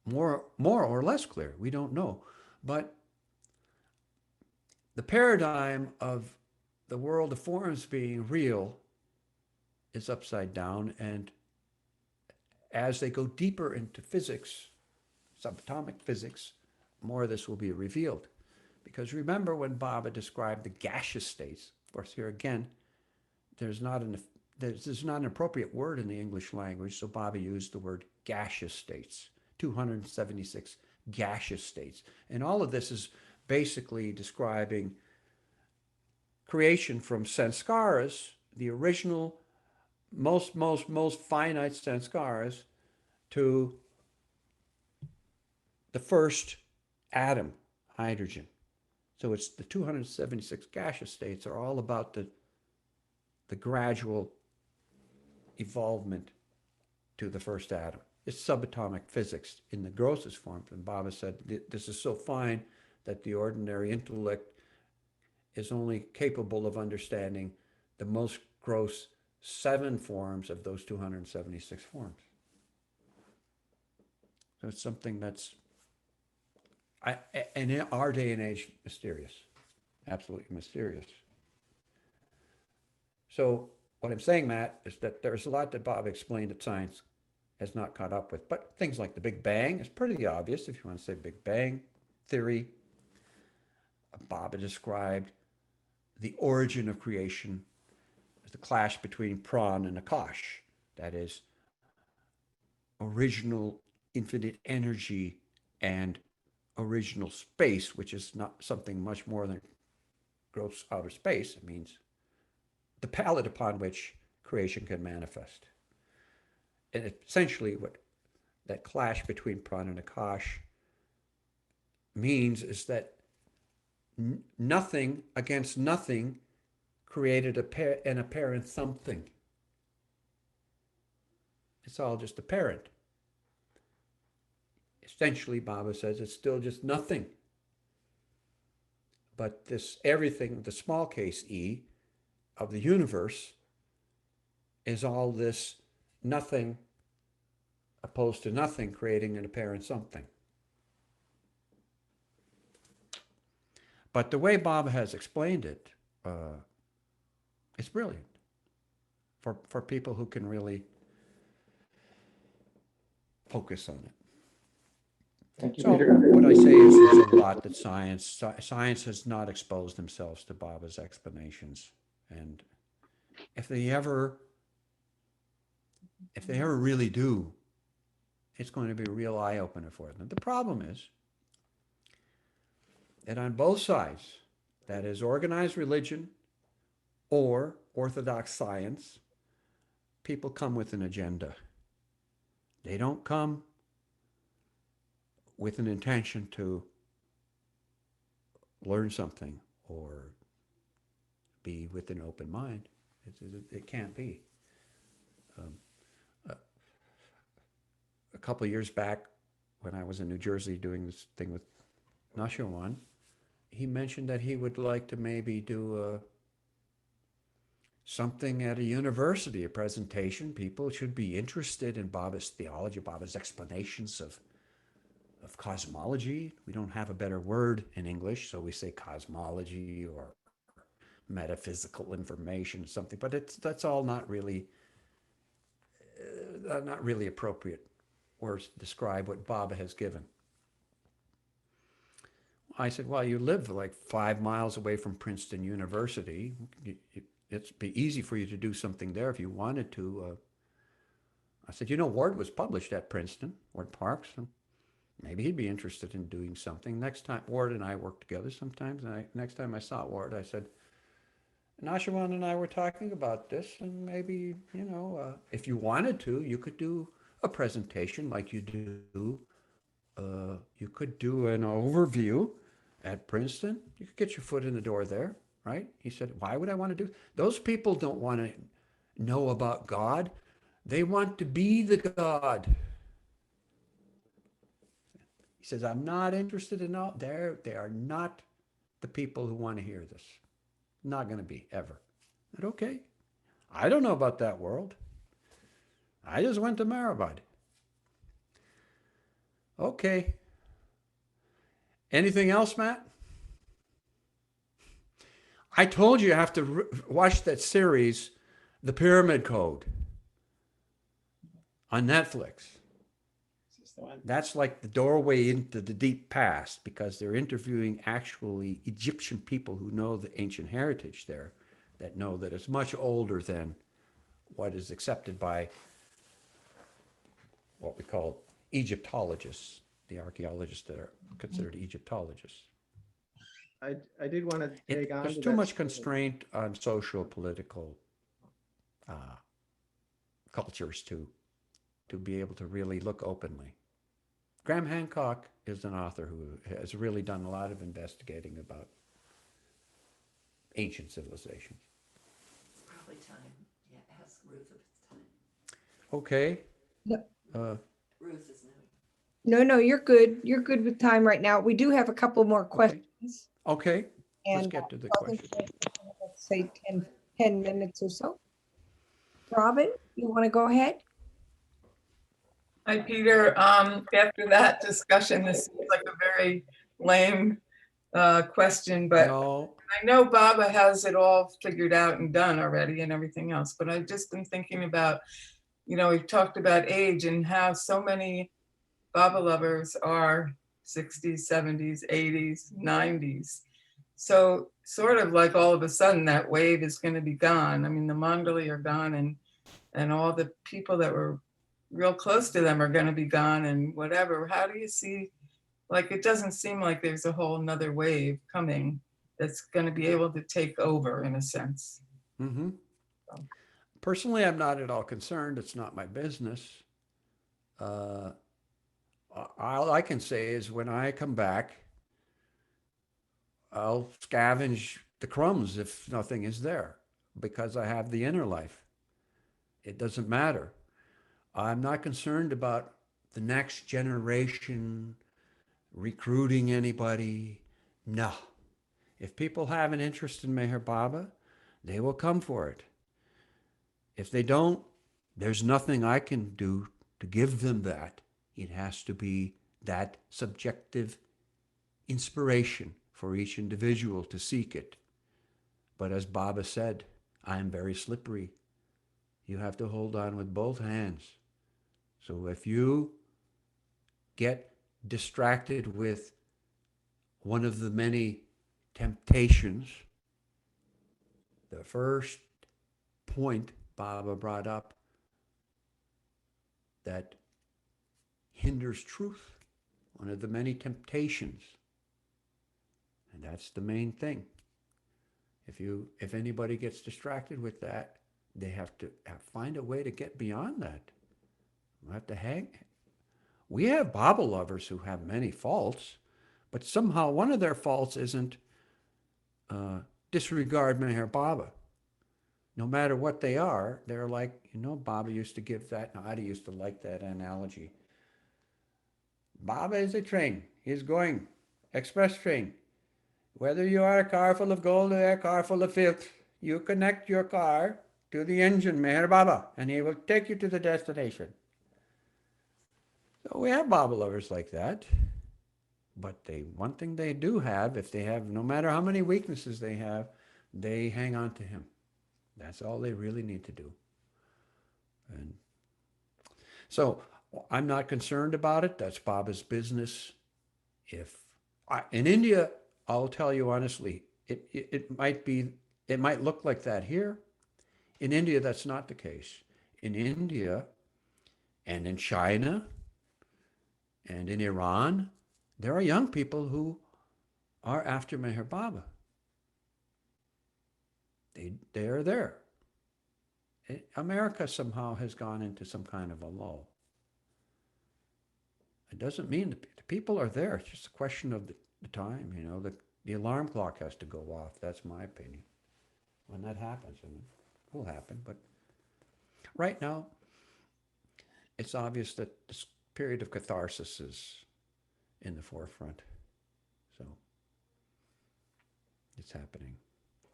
more or less clear. We don't know. But the paradigm of the world of forms being real is upside down. And as they go deeper into physics, subatomic physics, more of this will be revealed. Because remember when Baba described the gaseous states, of course, here again, there's not an appropriate word in the English language, so Baba used the word gaseous states, 276 gaseous states. And all of this is basically describing creation from sanskaras, the original, most finite sanskaras, to the first atom, hydrogen. So it's the 276 gaseous states are all about the gradual evolvement to the first atom. It's subatomic physics in the grossest form. And Baba said, this is so fine that the ordinary intellect is only capable of understanding the most gross 7 forms of those 276 forms. So it's something that's, and in our day and age, mysterious, absolutely mysterious. So what I'm saying, Matt, is that there's a lot that Bob explained that science has not caught up with. But things like the Big Bang is pretty obvious if you want to say Big Bang theory. Bob described the origin of creation as the clash between Pran and Akash. That is, original infinite energy and original space, which is not something much more than gross outer space. It means the palette upon which creation can manifest. And essentially what that clash between Pran and Akash means is that nothing against nothing created an apparent something. It's all just apparent. existentially, Baba says, it's still just nothing. But this everything, the small case E of the universe, is all this nothing opposed to nothing, creating an apparent something. But the way Baba has explained it, it's brilliant for people who can really focus on it. Thank you, So Peter. what I say is there's a lot that science has not exposed themselves to Baba's explanations. And if they ever really do, it's going to be a real eye-opener for them. The problem is that on both sides, that is organized religion or orthodox science, people come with an agenda. They don't come with an intention to learn something or be with an open mind. It can't be. A couple of years back, when I was in New Jersey doing this thing with Nashawan, he mentioned that he would like to maybe do something at a university, a presentation. People should be interested in Baba's theology, Baba's explanations of cosmology. We don't have a better word in English, so we say cosmology or metaphysical information, something. But that's all not really appropriate words to describe what Baba has given. I said, well, you live like 5 miles away from Princeton University. It'd be easy for you to do something there if you wanted to. I said, Ward was published at Princeton, Ward Parks. And maybe he'd be interested in doing something. Next time, Ward and I work together sometimes. And next time I saw Ward, I said, Nashawan and I were talking about this, and maybe, if you wanted to, you could do a presentation like you do. You could do an overview at Princeton. You could get your foot in the door there, right? He said, why would I want to do? Those people don't want to know about God. They want to be the God. He says, I'm not interested in all. They are not the people who want to hear this. Not going to be, ever. I said, okay. I don't know about that world. I just went to Maribad. Okay. Anything else, Matt? I told you have to watch that series, The Pyramid Code, on Netflix. That's like the doorway into the deep past, because they're interviewing actually Egyptian people who know the ancient heritage there, that know that it's much older than what is accepted by what we call Egyptologists, the archaeologists that are considered Egyptologists. I did want to take on. There's too much constraint on social political cultures to be able to really look openly. Graham Hancock is an author who has really done a lot of investigating about ancient civilizations. It's probably time. Yeah, ask Ruth if it's time. Okay. Yep. Ruth is new. No, you're good. You're good with time right now. We do have a couple more questions. Okay. Let's And get to the I think question. let's say 10 minutes or so. Robin, you want to go ahead? Hi, Peter. After that discussion, this seems like a very lame question, but No. I know Baba has it all figured out and done already and everything else, but I've just been thinking about, we've talked about age and how so many Baba lovers are 60s, 70s, 80s, 90s. So sort of like all of a sudden that wave is going to be gone. I mean, the Mongolia are gone and all the people that were real close to them are going to be gone and whatever. How do you see, it doesn't seem like there's a whole nother wave coming that's going to be able to take over in a sense. Mm-hmm. Personally, I'm not at all concerned. It's not my business. All I can say is when I come back, I'll scavenge the crumbs if nothing is there, because I have the inner life. It doesn't matter. I'm not concerned about the next generation, recruiting anybody. No. If people have an interest in Meher Baba, they will come for it. If they don't, there's nothing I can do to give them that. It has to be that subjective inspiration for each individual to seek it. But as Baba said, I am very slippery. You have to hold on with both hands. So if you get distracted with one of the many temptations, the first point Baba brought up that hinders truth, one of the many temptations. And that's the main thing. If anybody gets distracted with that, they have to find a way to get beyond that. We have to hang. We have Baba lovers who have many faults, but somehow one of their faults isn't disregard Meher Baba. No matter what they are, they're like, Baba used to give that, and Adi used to like that analogy. Baba is a train. He's going, express train. Whether you are a car full of gold or a car full of filth, you connect your car to the engine, Meher Baba, and he will take you to the destination. So we have Baba lovers like that. But one thing they do have, if they have, no matter how many weaknesses they have, they hang on to him. That's all they really need to do. And so I'm not concerned about it. That's Baba's business. In India, I'll tell you honestly, it might look like that here. In India, that's not the case. In India and in China and in Iran, there are young people who are after Meher Baba. They are there. America somehow has gone into some kind of a lull. It doesn't mean the people are there. It's just a question of the time. The alarm clock has to go off. That's my opinion. When that happens, and it will happen. But right now, it's obvious that this period of catharsis is in the forefront. So it's happening.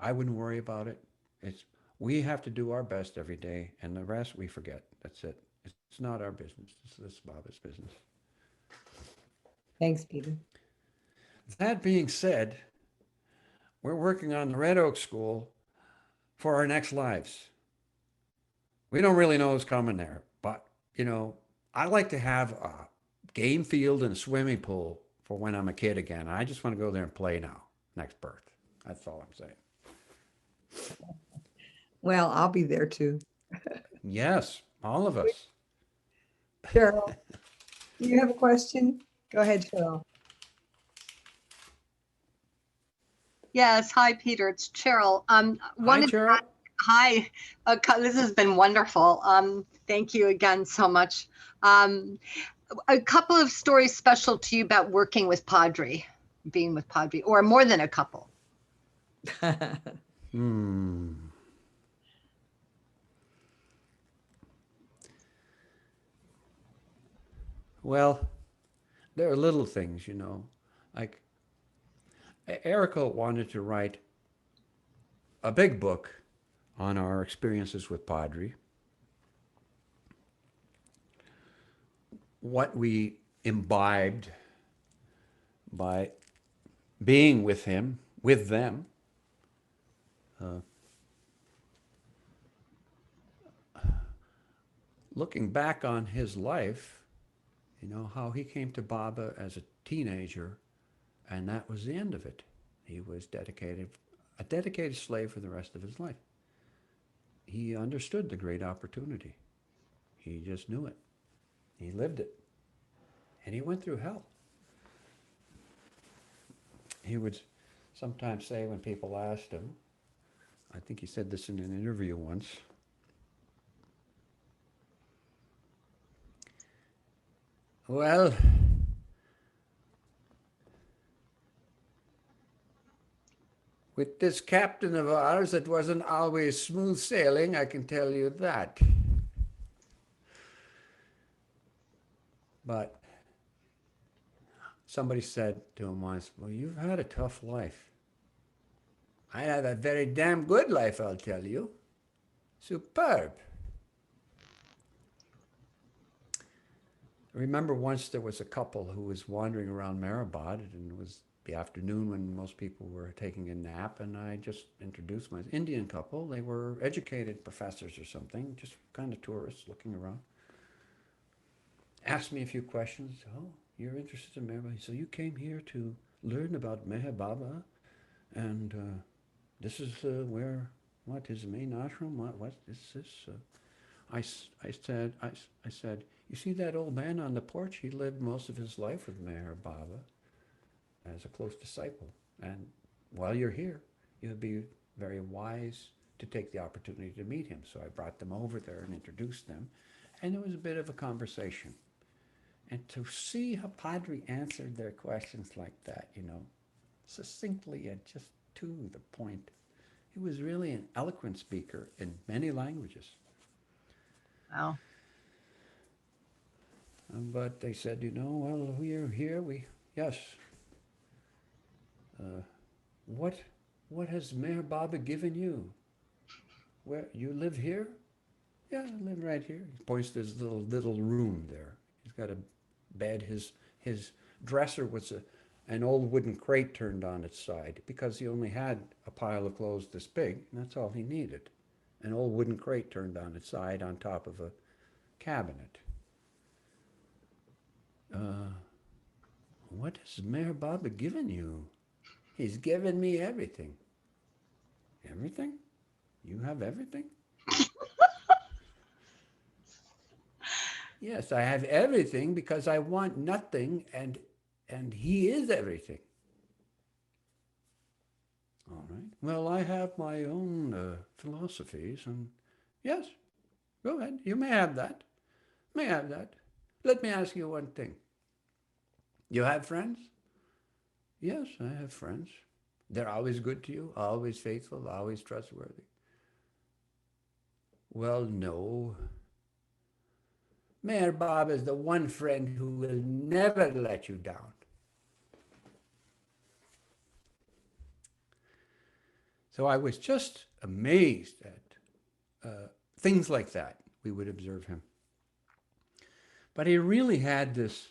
I wouldn't worry about it. We have to do our best every day, and the rest we forget. That's it. It's not our business. This is Baba's business. Thanks, Peter. That being said, we're working on the Red Oak School for our next lives. We don't really know what's coming there, but I like to have a game field and a swimming pool for when I'm a kid again. I just want to go there and play now, next birth. That's all I'm saying. Well, I'll be there too. Yes, all of us. Cheryl, do you have a question? Go ahead, Cheryl. Yes. Hi, Peter. It's Cheryl. Hi, Cheryl. Hi. This has been wonderful. Thank you again so much. A couple of stories special to you about working with Padre, being with Padre, or more than a couple. Well, there are little things, like Erica wanted to write a big book on our experiences with Padre, what we imbibed by being with him, with them. Looking back on his life, how he came to Baba as a teenager, and that was the end of it. He was a dedicated slave for the rest of his life. He understood the great opportunity. He just knew it. He lived it. And he went through hell. He would sometimes say when people asked him, I think he said this in an interview once, well, with this captain of ours, it wasn't always smooth sailing, I can tell you that. But somebody said to him once, well, you've had a tough life. I have a very damn good life, I'll tell you. Superb. I remember once there was a couple who was wandering around Mehrabad, and it was the afternoon when most people were taking a nap, and I just introduced my Indian couple. They were educated professors or something, just kind of tourists looking around. Asked me a few questions. Oh, you're interested in Mehrabad? So you came here to learn about Meher Baba, and this is where, what is the main ashram? What is this? I said, you see that old man on the porch? He lived most of his life with Meher Baba as a close disciple. And while you're here, it would be very wise to take the opportunity to meet him. So I brought them over there and introduced them. And there was a bit of a conversation. And to see how Padre answered their questions like that, you know, succinctly and just to the point. He was really an eloquent speaker in many languages. Wow. But they said, you know, well, we are here. Yes. What has Meher Baba given you? Where you live here? Yeah, I live right here. He points to his little room there. He's got a bed. His dresser was an old wooden crate turned on its side because he only had a pile of clothes this big, and that's all he needed. An old wooden crate turned on its side on top of a cabinet. What has Meher Baba given you? He's given me everything. Everything? You have everything? Yes, I have everything because I want nothing, and he is everything. All right. Well, I have my own philosophies, and yes, go ahead. You may have that. May have that. Let me ask you one thing. You have friends? Yes, I have friends. They're always good to you, always faithful, always trustworthy. Well, no. Meher Baba is the one friend who will never let you down. So I was just amazed at things like that. We would observe him. But he really had this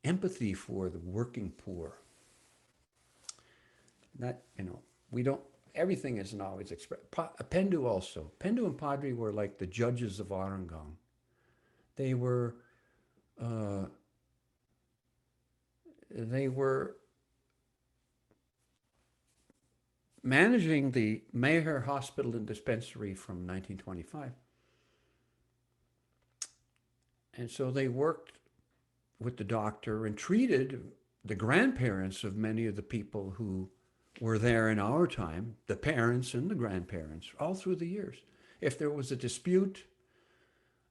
empathy for the working poor. Not, you know, we don't, everything isn't always expressed. Pendu also. Pendu and Padre were like the judges of Arangang. They were managing the Meher Hospital and Dispensary from 1925. And so they worked with the doctor and treated the grandparents of many of the people who were there in our time, the parents and the grandparents, all through the years. If there was a dispute,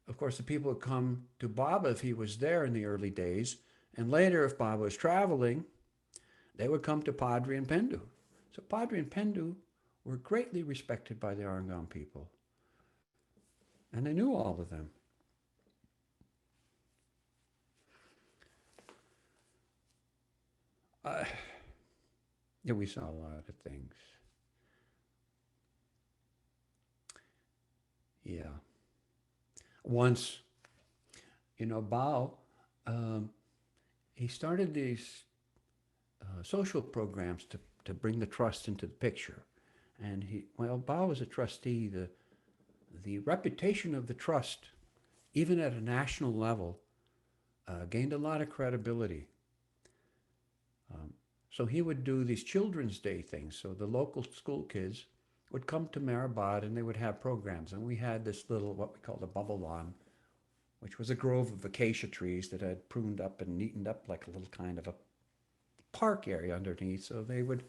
of course, the people would come to Baba if he was there in the early days. And later, if Baba was traveling, they would come to Padre and Pendu. So Padre and Pendu were greatly respected by the Arangang people. And they knew all of them. Yeah, we saw a lot of things. Yeah. Once, you know, Bao, he started these social programs to bring the trust into the picture. And Bao was a trustee, the reputation of the trust, even at a national level, gained a lot of credibility. So he would do these Children's Day things. So the local school kids would come to Mehrabad and they would have programs. And we had this little, what we called a bubble lawn, which was a grove of acacia trees that had pruned up and neatened up like a little kind of a park area underneath. So they would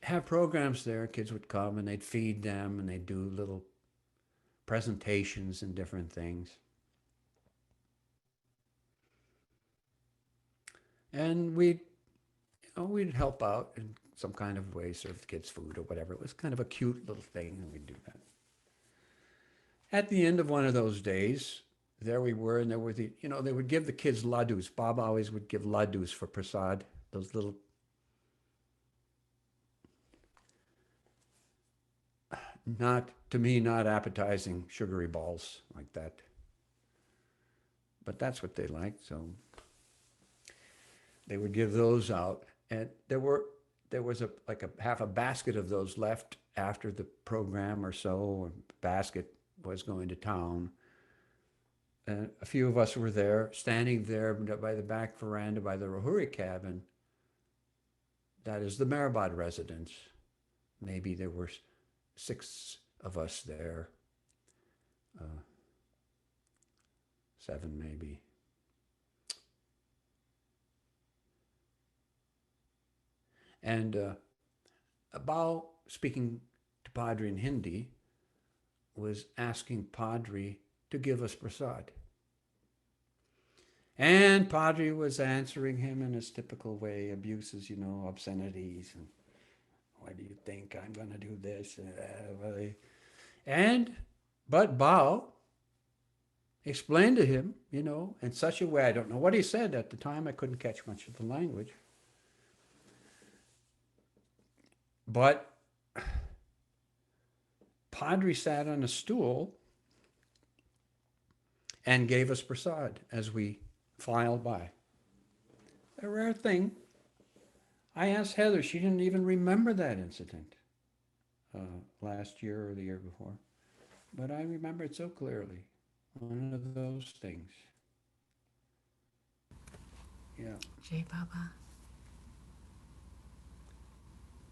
have programs there. Kids would come and they'd feed them and they'd do little presentations and different things. And we'd help out and some kind of way, serve the kids food or whatever. It was kind of a cute little thing, and we'd do that. At the end of one of those days, there we were, and there were the, you know, they would give the kids laddus. Bob always would give laddus for prasad, those little, not, to me, not appetizing sugary balls like that. But that's what they liked, so they would give those out. And there was like a half a basket of those left after the program or so. A basket was going to town. And a few of us were there, standing there by the back veranda by the Rahuri cabin. That is the Mehrabad residence. Maybe there were 6 of us there. 7 maybe. And Bao, speaking to Padre in Hindi, was asking Padre to give us prasad. And Padre was answering him in his typical way, abuses, you know, obscenities. And why do you think I'm going to do this? But Bao explained to him, you know, in such a way, I don't know what he said at the time, I couldn't catch much of the language. But Padre sat on a stool and gave us prasad as we filed by. A rare thing. I asked Heather, she didn't even remember that incident last year or the year before. But I remember it so clearly. One of those things. Yeah. Jai Baba.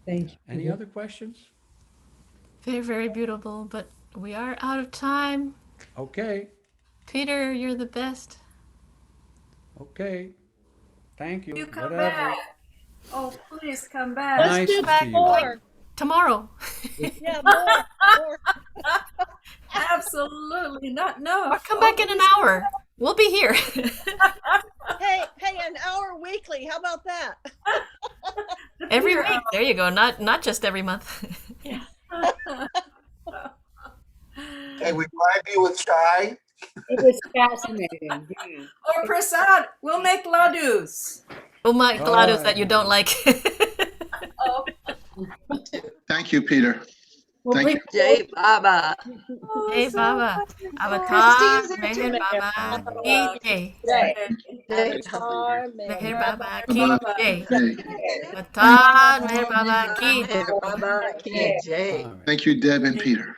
Thank you. Any other questions? Very, very beautiful, but we are out of time. Okay. Peter, you're the best. Okay. Thank you. You come Whatever. back. Oh, please come back. Nice do to back see you. more. Tomorrow. Yeah, more. Absolutely not. No. Or come back in an hour. We'll be here. Hey, an hour weekly. How about that? Every week. There you go. Not just every month. Hey, we bribe you with chai. It was fascinating. Yeah. Or prasad. We'll make ladus. Oh my GLaDOS that you don't like. Oh. Thank you, Peter. Well, Thank you. Jai Baba. Hey Baba. Avatar Meher Baba ki jai. Meher Baba ki jai. Hey, Avatar Meher Baba ki jai. Baba ki jai. All right. thank you, Deb and Peter.